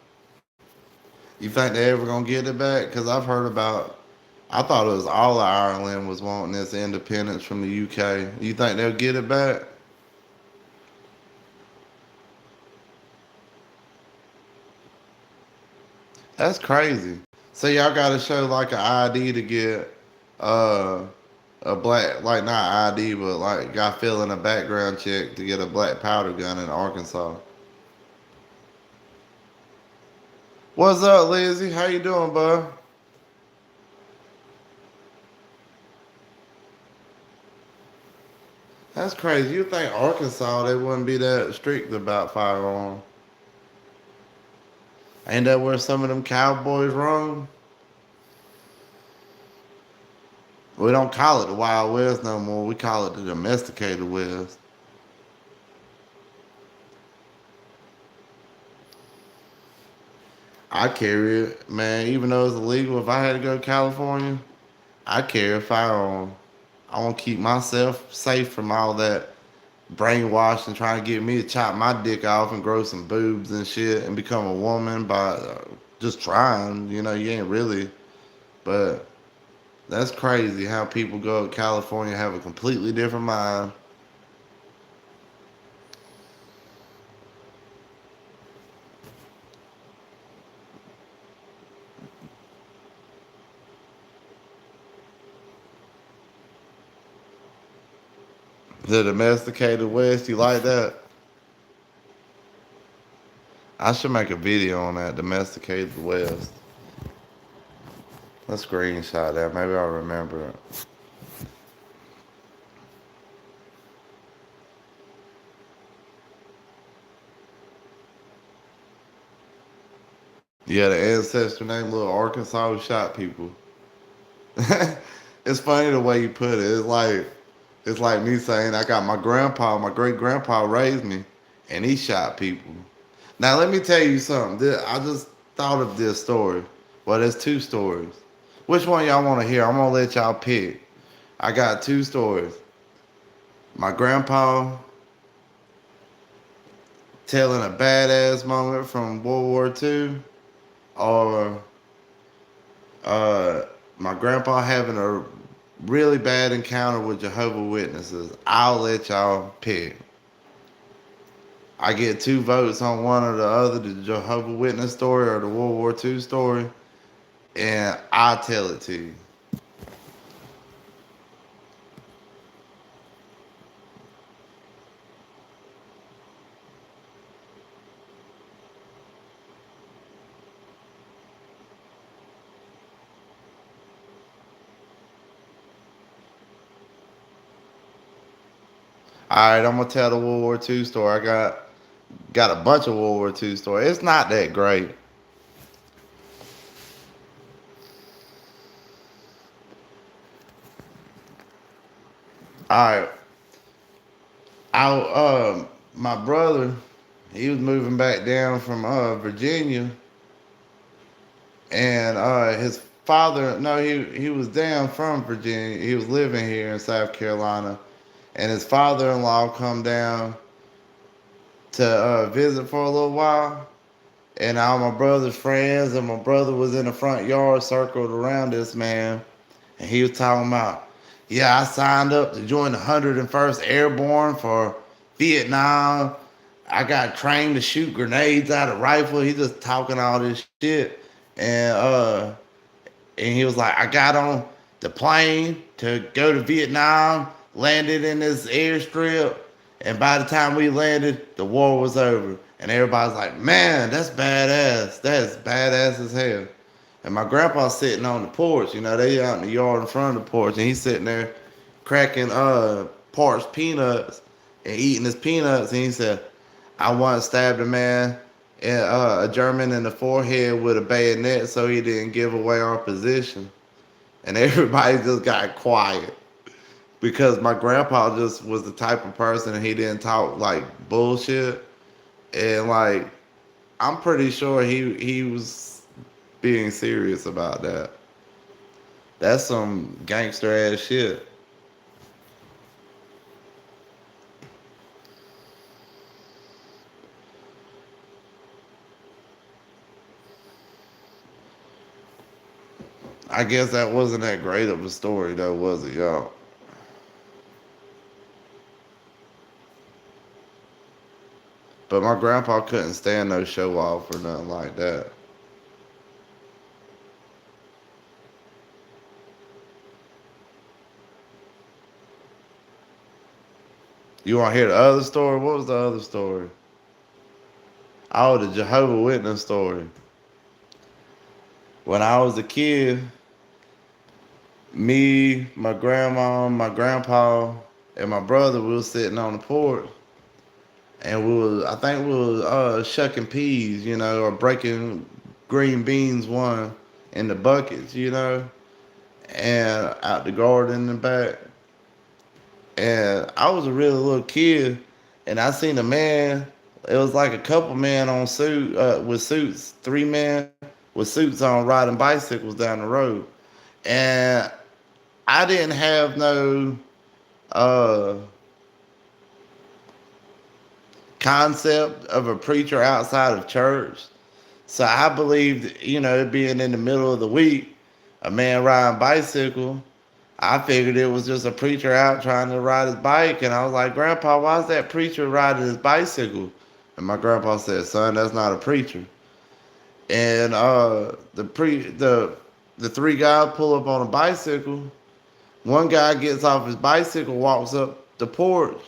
You think they ever gonna get it back? Cause I've heard about. I thought it was all of Ireland was wanting this independence from the UK. You think they'll get it back? That's crazy. So y'all got to show like an ID to get uh, a black, like not ID, but like got filling a background check to get a black powder gun in Arkansas. What's up, Lizzie? How you doing, bud? That's crazy. You think Arkansas they wouldn't be that strict about firearms? Ain't that where some of them cowboys roam? We don't call it the Wild West no more. We call it the domesticated West. I carry it, man. Even though it's illegal, if I had to go to California, I carry a firearm. I want to keep myself safe from all that brainwash and trying to get me to chop my dick off and grow some boobs and shit and become a woman by just trying. You know, you ain't really. But that's crazy how people go to California have a completely different mind. The domesticated West, you like that? I should make a video on that domesticated West. Let's screenshot that. Maybe I'll remember it. Yeah, the ancestor named Little Arkansas who shot people. It's funny the way you put it. It's like me saying I got my grandpa, my great grandpa raised me, and he shot people. Now let me tell you something. I just thought of this story. Well, there's two stories. Which one y'all want to hear? I'm gonna let y'all pick. I got two stories. My grandpa telling a badass moment from World War II, or uh, my grandpa having a really bad encounter with Jehovah Witnesses. I'll let y'all pick. I get two votes on one or the other, the Jehovah Witness story or the World War II story, and I'll tell it to you. All right, I'm gonna tell the World War II story. I got a bunch of World War II stories. It's not that great. All right, my brother, he was moving back down from Virginia, and his father, no, he was down from Virginia. He was living here in South Carolina, and his father-in-law come down to visit for a little while. And all my brother's friends and my brother was in the front yard circled around this man. And he was talking about, yeah, I signed up to join the 101st Airborne for Vietnam. I got trained to shoot grenades out of rifle. He just talking all this shit. And he was like, I got on the plane to go to Vietnam, landed in this airstrip, and by the time we landed, the war was over. And everybody's like, man, that's badass. That's badass as hell. And my grandpa's sitting on the porch, they out in the yard in front of the porch, and he's sitting there cracking parched peanuts and eating his peanuts, and he said, I once stabbed a man, a German in the forehead with a bayonet so he didn't give away our position. And everybody just got quiet because my grandpa just was the type of person and he didn't talk like bullshit. And like, I'm pretty sure he was being serious about that. That's some gangster ass shit. I guess that wasn't that great of a story though, was it, y'all? But my grandpa couldn't stand no show off or nothing like that. You want to hear the other story? What was the other story? Oh, the Jehovah Witness story. When I was a kid, me, my grandma, my grandpa, and my brother, we was sitting on the porch, and I think we was shucking peas, or breaking green beans one in the buckets, and out the garden in the back. And I was a really little kid, and I seen a man. It was like a couple men on with suits, three men with suits on riding bicycles down the road, and I didn't have no uh, concept of a preacher outside of church. So I believed, it being in the middle of the week, a man riding bicycle. I figured it was just a preacher out trying to ride his bike, and I was like, Grandpa, why is that preacher riding his bicycle? And my grandpa said, Son, that's not a preacher. And the three guys pull up on a bicycle. One guy gets off his bicycle, walks up the porch,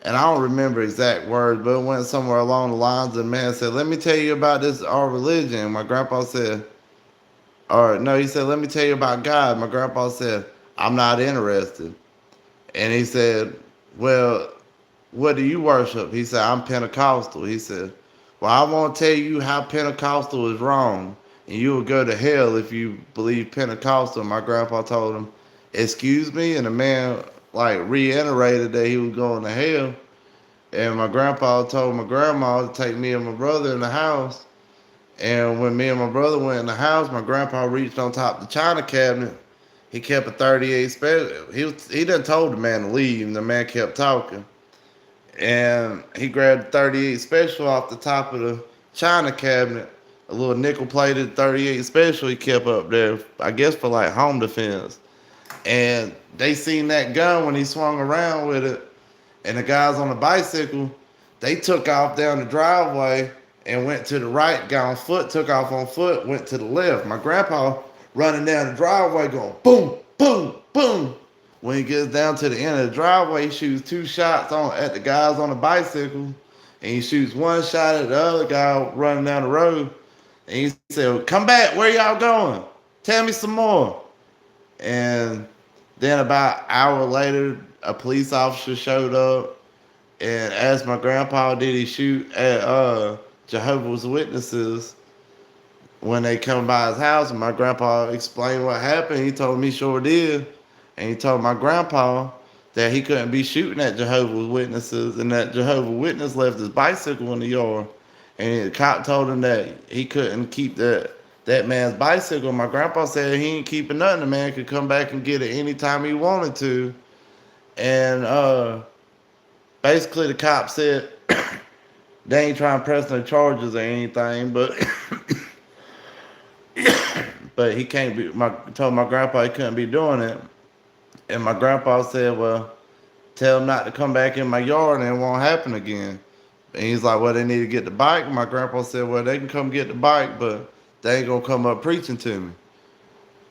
and I don't remember exact words, but it went somewhere along the lines. The man said, "Let me tell you about our religion." My grandpa said, or no, he said, "Let me tell you about God." My grandpa said, "I'm not interested." And he said, "Well, what do you worship?" He said, "I'm Pentecostal." He said, "Well, I won't tell you how Pentecostal is wrong, and you will go to hell if you believe Pentecostal." My grandpa told him, "Excuse me?" And the man like reiterated that he was going to hell. And my grandpa told my grandma to take me and my brother in the house. And when me and my brother went in the house, my grandpa reached on top of the china cabinet. He kept a 38 special. He done told the man to leave, and the man kept talking. And he grabbed the 38 special off the top of the china cabinet, a little nickel plated 38 special he kept up there, I guess for like home defense. And they seen that gun when he swung around with it, and the guys on the bicycle, they took off down the driveway and went to the right, got on foot, took off on foot, went to the left. My grandpa running down the driveway going boom, boom, boom. When he gets down to the end of the driveway, he shoots two shots on at the guys on the bicycle, and he shoots one shot at the other guy running down the road. And he said, "Come back, where y'all going? Tell me some more." And then about an hour later, a police officer showed up and asked my grandpa, did he shoot at Jehovah's Witnesses when they come by his house? And my grandpa explained what happened. He told me he sure did. And he told my grandpa that he couldn't be shooting at Jehovah's Witnesses, and that Jehovah's Witness left his bicycle in the yard. And the cop told him that he couldn't keep that man's bicycle. My grandpa said he ain't keeping nothing. The man could come back and get it anytime he wanted to. And basically the cop said they ain't trying to press no charges or anything, but but he can't be. Told my grandpa he couldn't be doing it, and my grandpa said, "Well, tell him not to come back in my yard, and it won't happen again." And he's like, "Well, they need to get the bike." And my grandpa said, "Well, they can come get the bike, but they ain't gonna come up preaching to me."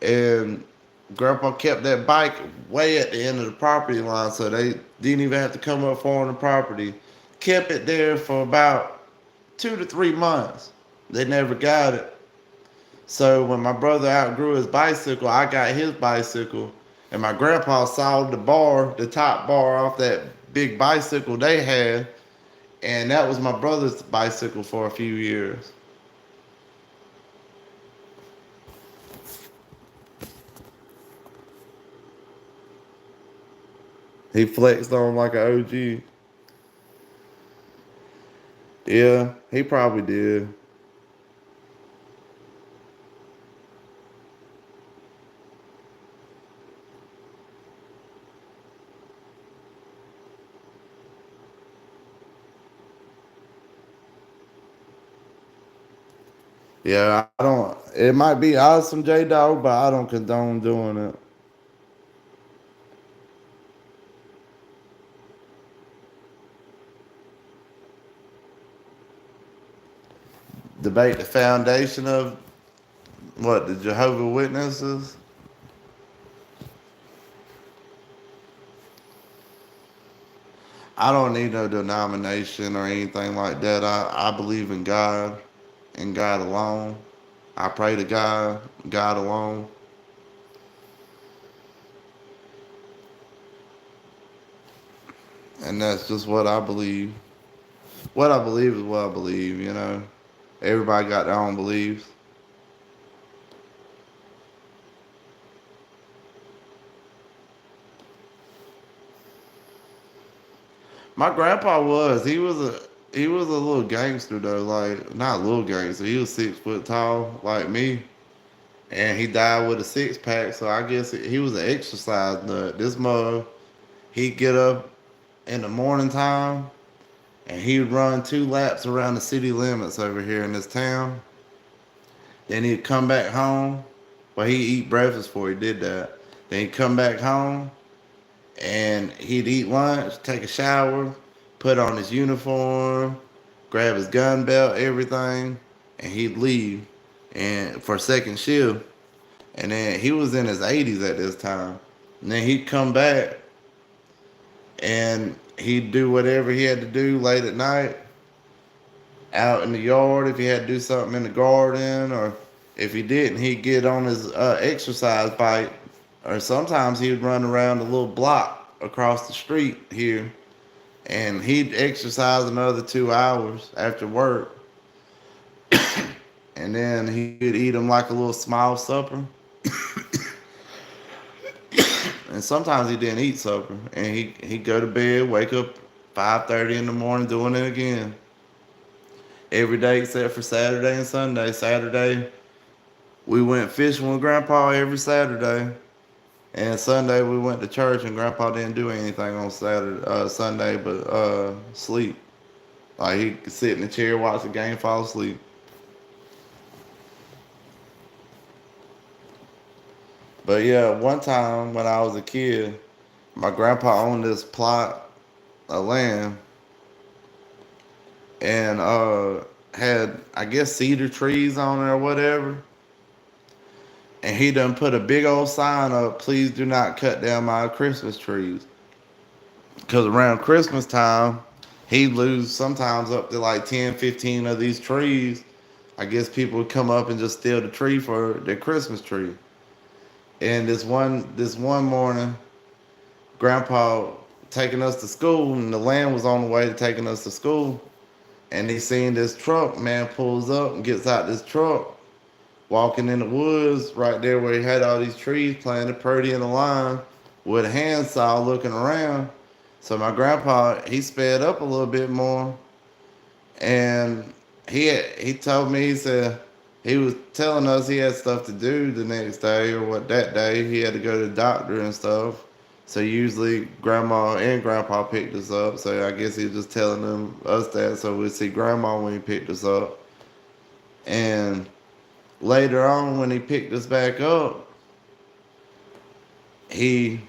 And grandpa kept that bike way at the end of the property line, so they didn't even have to come up for on the property. Kept it there for about 2 to 3 months. They never got it. So when my brother outgrew his bicycle, I got his bicycle, and my grandpa sawed the top bar off that big bicycle they had, and that was my brother's bicycle for a few years. He flexed on like an OG. Yeah, he probably did. Yeah, I don't. It might be awesome, J Dog, but I don't condone doing it. Debate the foundation of what, the Jehovah Witnesses. I don't need no denomination or anything like that. I believe in God and God alone. I pray to God, God alone, and that's just what I believe. What I believe is what I believe. Everybody got their own beliefs. My grandpa was. He was a little gangster though. Like, not a little gangster. He was 6 foot tall, like me, and he died with a six pack. So I guess he was an exercise nut. This mother, he'd get up in the morning time and he'd run 2 laps around the city limits over here in this town. Then he'd come back home. Well, he'd eat breakfast before he did that. Then he'd come back home and he'd eat lunch, take a shower, put on his uniform, grab his gun belt, everything, and he'd leave and for second shift. And then he was in his 80s at this time. And then he'd come back and he'd do whatever he had to do late at night out in the yard if he had to do something in the garden, or if he didn't, he'd get on his exercise bike, or sometimes he would run around the little block across the street here, and he'd exercise another 2 hours after work, and then he'd eat them like a little small supper. And sometimes he didn't eat supper, and he'd go to bed, wake up 5:30 in the morning, doing it again every day except for Saturday and Sunday. Saturday, we went fishing with Grandpa every Saturday. And Sunday we went to church, and Grandpa didn't do anything on Sunday, but sleep. Like he could sit in the chair, watch the game, fall asleep. But yeah, one time when I was a kid, my grandpa owned this plot of land, and had, I guess, cedar trees on it or whatever. And he done put a big old sign up, please do not cut down my Christmas trees. Because around Christmas time, he'd lose sometimes up to like 10, 15 of these trees. I guess people would come up and just steal the tree for their Christmas tree. And this one morning, Grandpa taking us to school, and the land was on the way to taking us to school. And he seen this truck, man pulls up and gets out this truck, walking in the woods right there where he had all these trees planted pretty in a line with a handsaw looking around. So my grandpa, he sped up a little bit more, and he told me, he said he was telling us he had stuff to do the next day, or what, that day he had to go to the doctor and stuff. So usually grandma and grandpa picked us up. So I guess he was just telling us that so we'd see grandma when he picked us up. And later on, when he picked us back up, he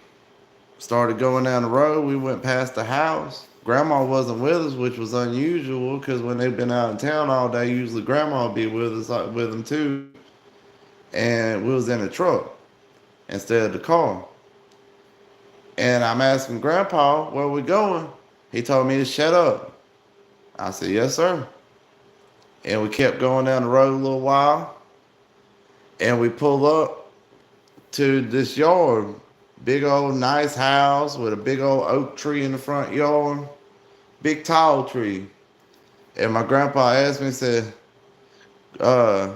started going down the road. We went past the house. Grandma wasn't with us, which was unusual because when they've been out in town all day, usually grandma would be with us, like, with them too. And we was in a truck instead of the car. And I'm asking Grandpa, where we going? He told me to shut up. I said, yes, sir. And we kept going down the road a little while. And we pulled up to this yard. Big old nice house with a big old oak tree in the front yard. Big tall tree. And my grandpa asked me, said, uh,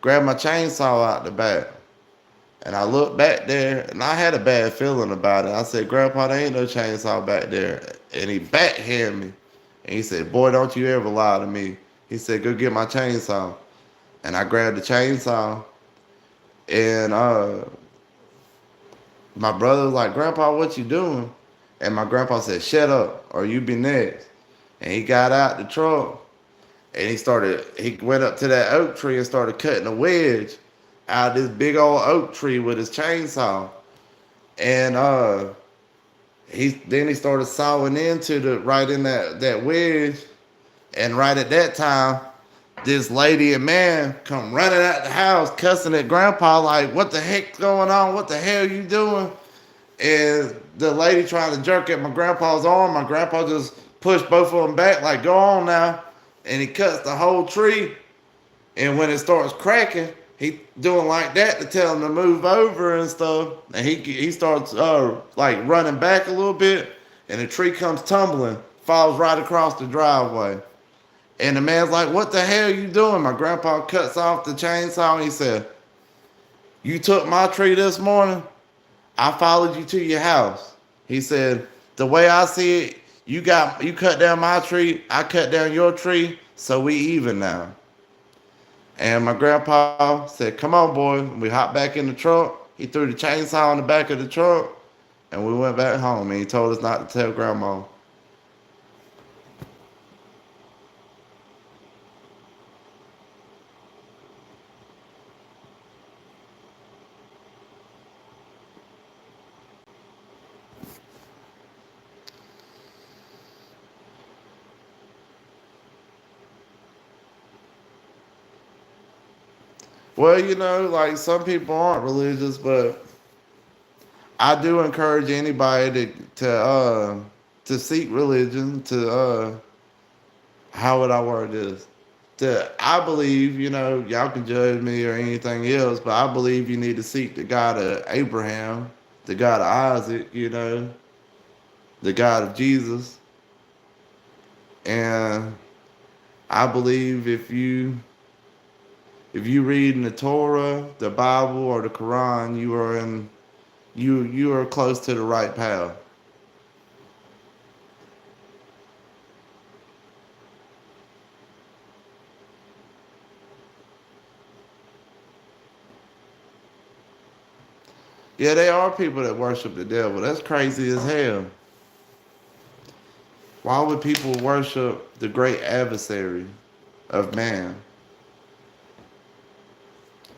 grab my chainsaw out the back. And I looked back there, and I had a bad feeling about it. I said, Grandpa, there ain't no chainsaw back there. And he backhanded me. And he said, boy, don't you ever lie to me. He said, go get my chainsaw. And I grabbed the chainsaw. And my brother was like, Grandpa, what you doing? And my grandpa said, shut up, or you be next. And he got out the truck. And he went up to that oak tree and started cutting a wedge out of this big old oak tree with his chainsaw. And he started sawing into the right in that wedge. And right at that time, this lady and man come running out the house cussing at grandpa like, what the heck's going on? What the hell you doing? And the lady trying to jerk at my grandpa's arm. My grandpa just pushed both of them back like, go on now. And he cuts the whole tree. And when it starts cracking, he doing like that to tell him to move over and stuff. And he starts like running back a little bit, and the tree comes tumbling, falls right across the driveway. And the man's like, "What the hell are you doing?" My grandpa cuts off the chainsaw. And he said, "You took my tree this morning. I followed you to your house." He said, "The way I see it, you cut down my tree. I cut down your tree, so we even now." And my grandpa said, come on, boy. We hopped back in the truck. He threw the chainsaw in the back of the truck, and we went back home. And he told us not to tell grandma. Well, like some people aren't religious, but I do encourage anybody to seek religion. How would I word this? I believe, y'all can judge me or anything else, but I believe you need to seek the God of Abraham, the God of Isaac, the God of Jesus. And I believe if you read in the Torah, the Bible, or the Quran, you are close to the right path. Yeah, they are people that worship the devil. That's crazy as hell. Why would people worship the great adversary of man?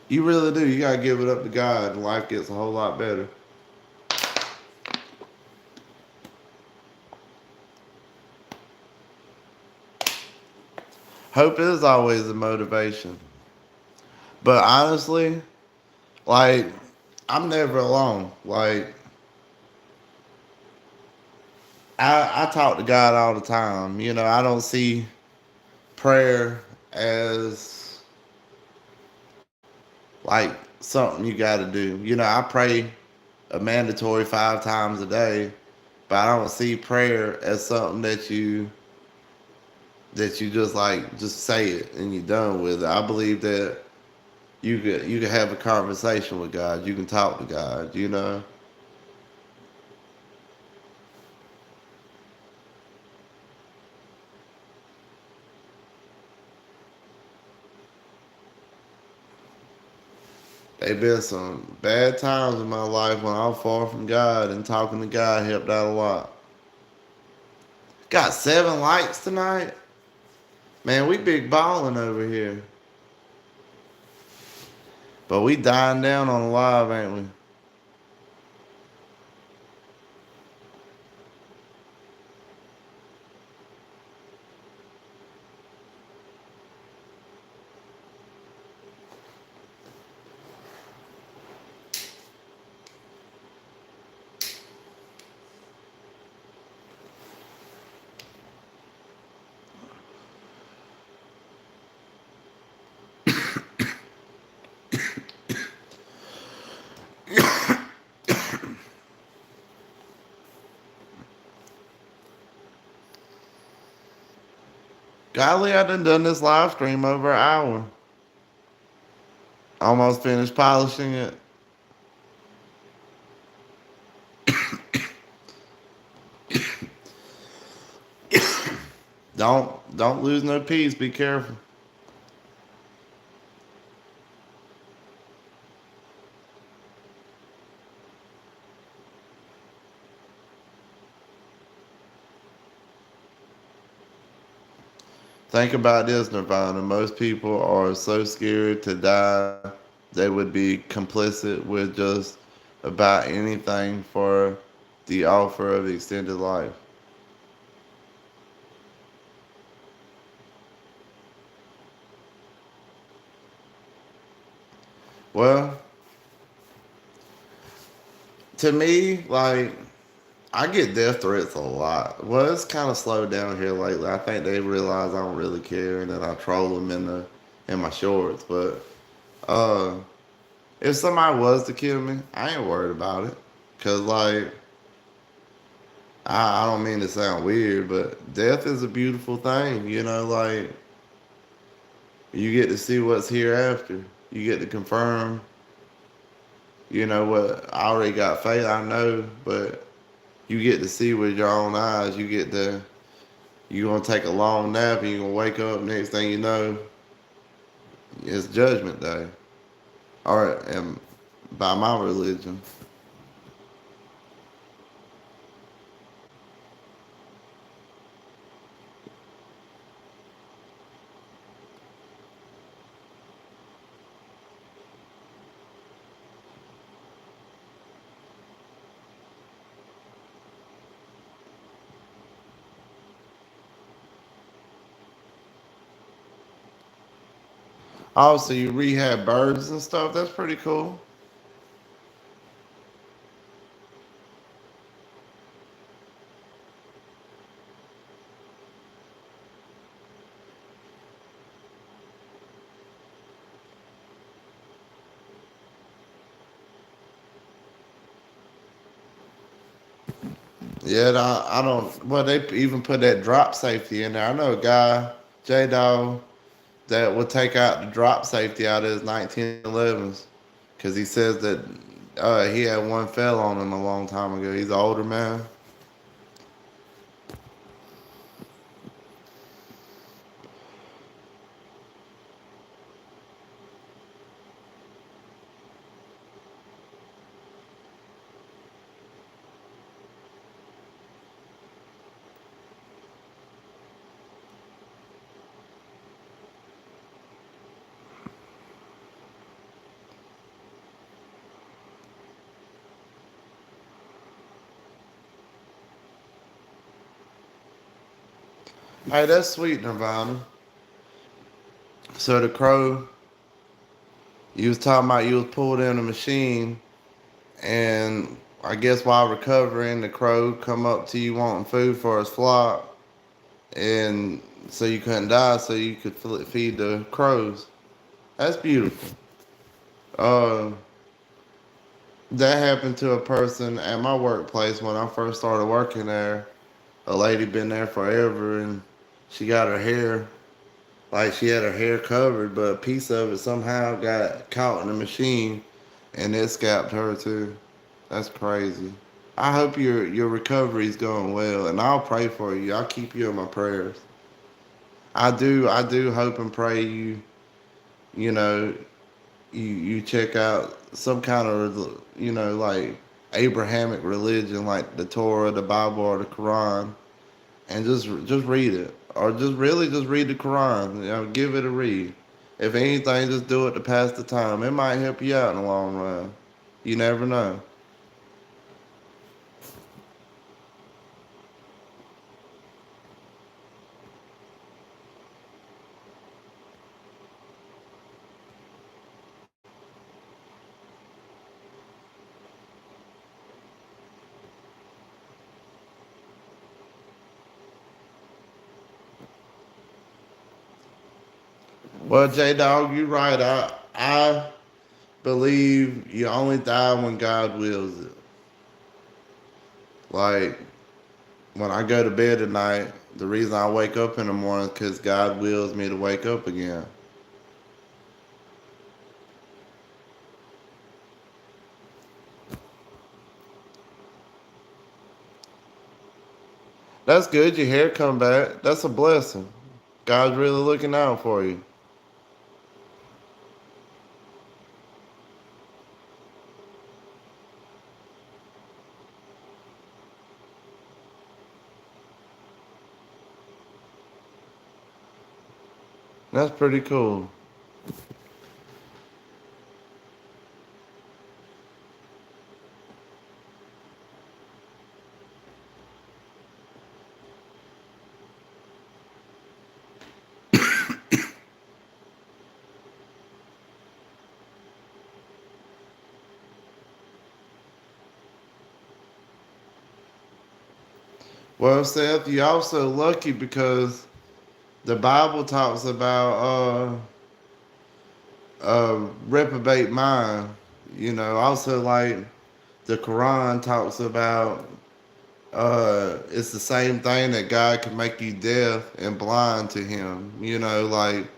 You really do. You gotta give it up to God, and life gets a whole lot better. Hope is always a motivation. But honestly, like, I'm never alone. Like, I talk to God all the time. You know, I don't see prayer as like something you got to do. You know, I pray a mandatory 5 times a day, but I don't see prayer as something that you just like just say it and you're done with it. I believe that you could have a conversation with God. You can talk to God. You know, there been some bad times in my life when I was far from God, and talking to God helped out a lot. Got 7 likes tonight. Man, we big balling over here. But we dying down on the live, ain't we? Golly, I done this live stream over an hour. Almost finished polishing it. Don't lose no peace. Be careful. Think about this, Nirvana. Most people are so scared to die they would be complicit with just about anything for the offer of extended life. Well, to me, like, I get death threats a lot. Well, it's kind of slowed down here lately. I think they realize I don't really care and that I troll them in my shorts. But uh, if somebody was to kill me, I ain't worried about it. Cause like I don't mean to sound weird, but death is a beautiful thing. You know, like you get to see what's hereafter. You get to confirm. You know what I already got faith. I know, but you get to see with your own eyes. You gonna take a long nap and you gonna wake up. Next thing you know, it's Judgment Day. All right, and by my religion. Also, you rehab birds and stuff. That's pretty cool. Yeah, I don't. Well, they even put that drop safety in there. I know a guy, J Dog, that would take out the drop safety out of his 1911s because he says that he had one fell on him a long time ago. He's an older man. Hey, that's sweet, Nirvana. So the crow, you was talking about you was pulled in a machine, and I guess while recovering, the crow come up to you wanting food for his flock, and so you couldn't die, so you could feed the crows. That's beautiful. Uh, that happened to a person at my workplace when I first started working there. A lady been there forever, and she got her hair like she had her hair covered, but a piece of it somehow got caught in the machine, and it scalped her too. That's crazy. I hope your recovery's going well, and I'll pray for you. I'll keep you in my prayers. I do hope and pray you know you check out some kind of like Abrahamic religion, like the Torah, the Bible, or the Quran, and just read it, or just read the Quran. Give it a read. If anything, just do it to pass the time. It might help you out in the long run. You never know. Well, J Dog, you're right. I believe you only die when God wills it. Like when I go to bed at night, the reason I wake up in the morning is because God wills me to wake up again. That's good. Your hair come back. That's a blessing. God's really looking out for you. That's pretty cool. Well, Seth, you're also lucky because the Bible talks about reprobate mind. Also like the Quran talks about it's the same thing that God can make you deaf and blind to Him. Like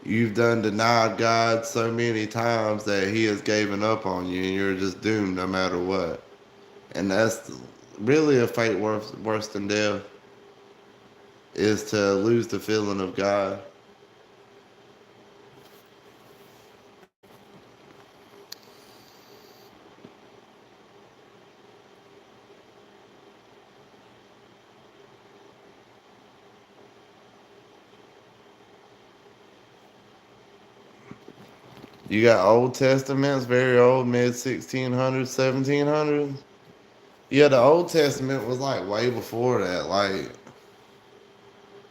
you've done denied God so many times that He has given up on you, and you're just doomed no matter what. And that's really a fate worse than death is to lose the feeling of God. You got Old Testaments, very old, mid 1600s, 1700s. Yeah, the Old Testament was like way before that, like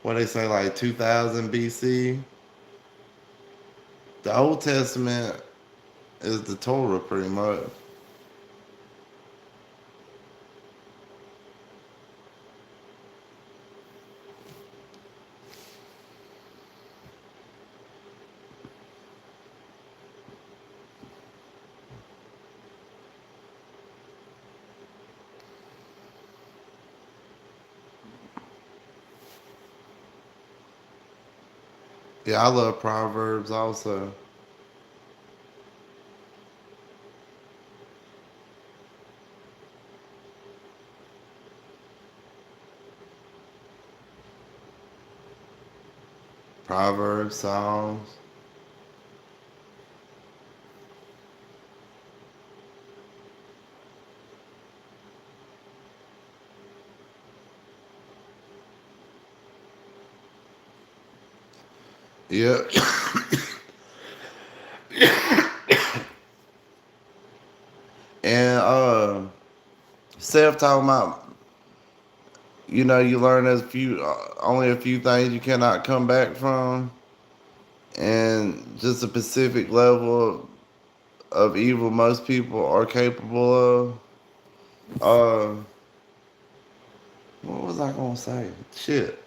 what they say, like 2000 BC. The Old Testament is the Torah, pretty much. Yeah, I love Proverbs also. Proverbs, Psalms. Yeah. And Seth talking about You learn as few only a few things you cannot come back from, and just a specific level of evil most people are capable of. Uh, what was I gonna say? Shit.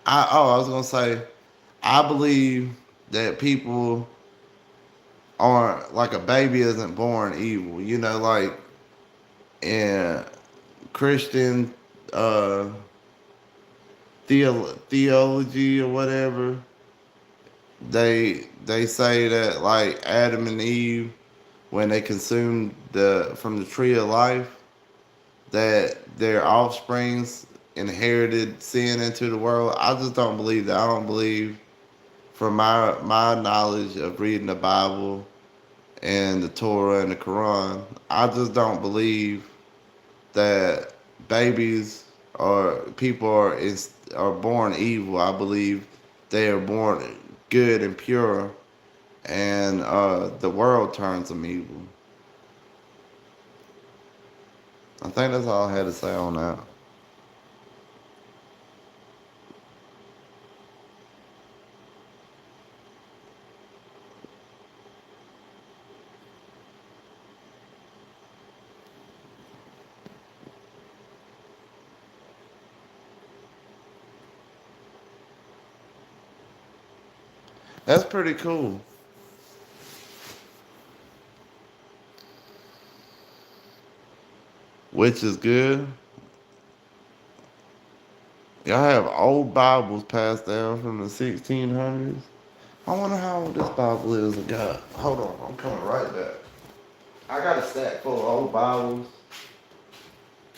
I was gonna say I believe that people aren't like a baby isn't born evil. Like in Christian uh, theology or whatever, they say that like Adam and Eve when they consumed from the tree of life, that their offsprings inherited sin into the world. I just don't believe that. I don't believe, from my knowledge of reading the Bible and the Torah and the Quran, I just don't believe that babies or people are born evil. I believe they are born good and pure, and the world turns them evil. I think that's all I had to say on that. That's pretty cool. Which is good. Y'all have old Bibles passed down from the 1600s. I wonder how old this Bible is. I got. Hold on, I'm coming right back. I got a stack full of old Bibles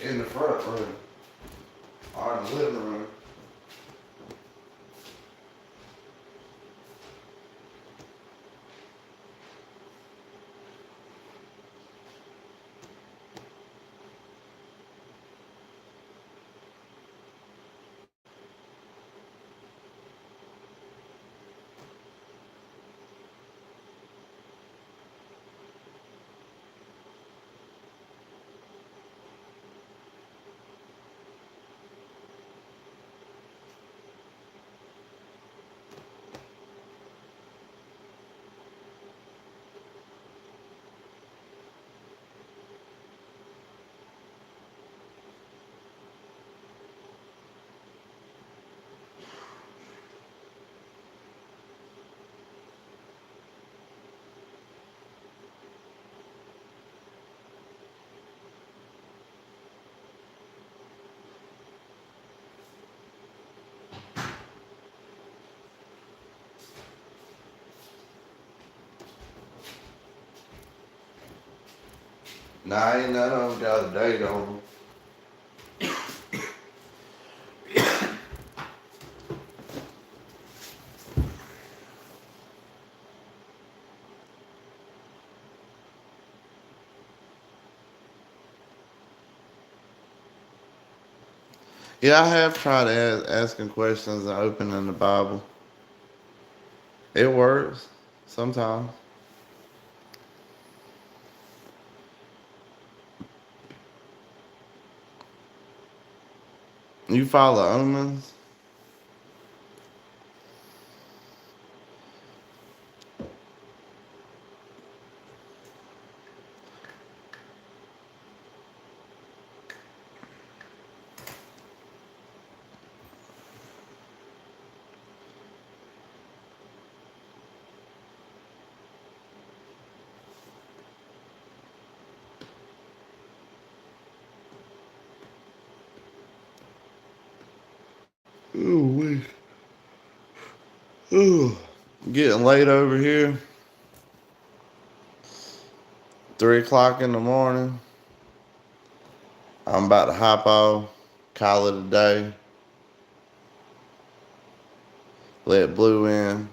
in the front room or in the living room. Nah, ain't none of them got a date on them. Yeah, I have tried asking questions and opening the Bible. It works sometimes. You follow omens? Ooh, wait. Ooh. Getting late over here. 3 o'clock in the morning. I'm about to hop off, call it a day, let Blue in,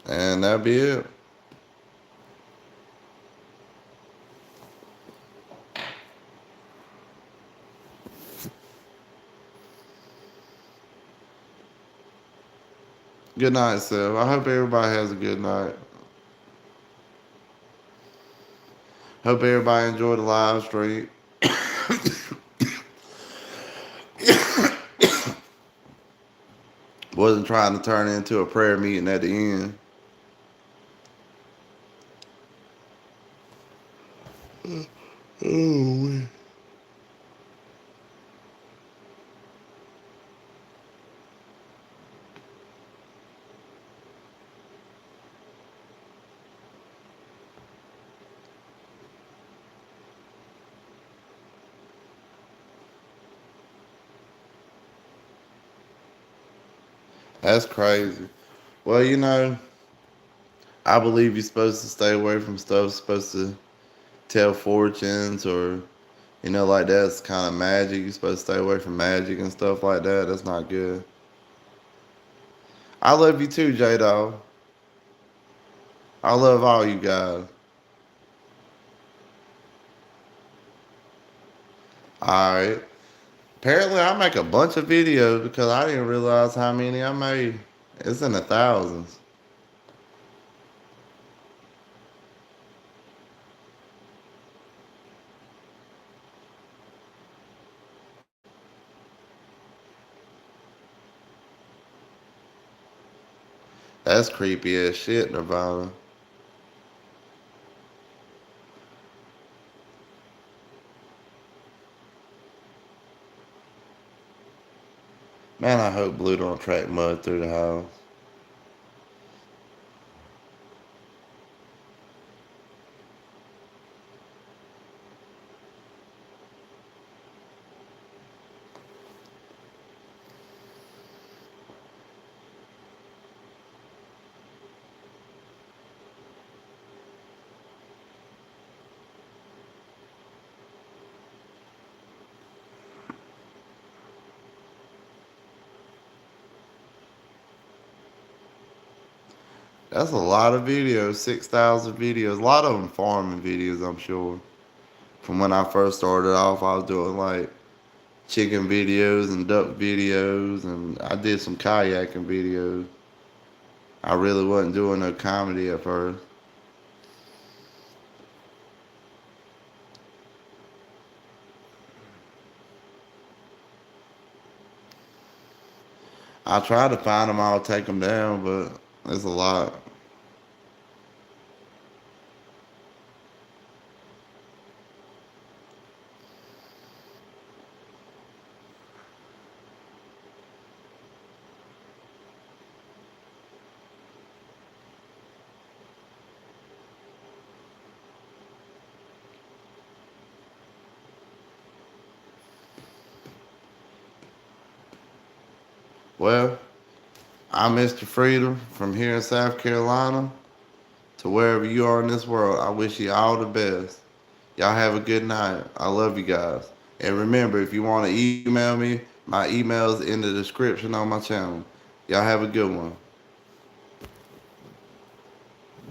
and that'll be it. Good night, Seth. I hope everybody has a good night. Hope everybody enjoyed the live stream. Wasn't trying to turn it into a prayer meeting at the end. Oh, that's crazy. Well, I believe you're supposed to stay away from stuff supposed to tell fortunes or like that's kind of magic. You're supposed to stay away from magic and stuff like that. That's not good. I love you too, J Dog. I love all you guys. Alright. Apparently I make a bunch of videos because I didn't realize how many I made. It's in the thousands. That's creepy as shit, Nirvana. Man, I hope Blue don't track mud through the house. That's a lot of videos, 6,000 videos. A lot of them farming videos, I'm sure. From when I first started off, I was doing like chicken videos and duck videos, and I did some kayaking videos. I really wasn't doing no comedy at first. I tried to find them all, take them down, but it's a lot. Well, I'm Mr. Freedom from here in South Carolina to wherever you are in this world. I wish you all the best. Y'all have a good night. I love you guys. And remember, if you want to email me, my email is in the description on my channel. Y'all have a good one.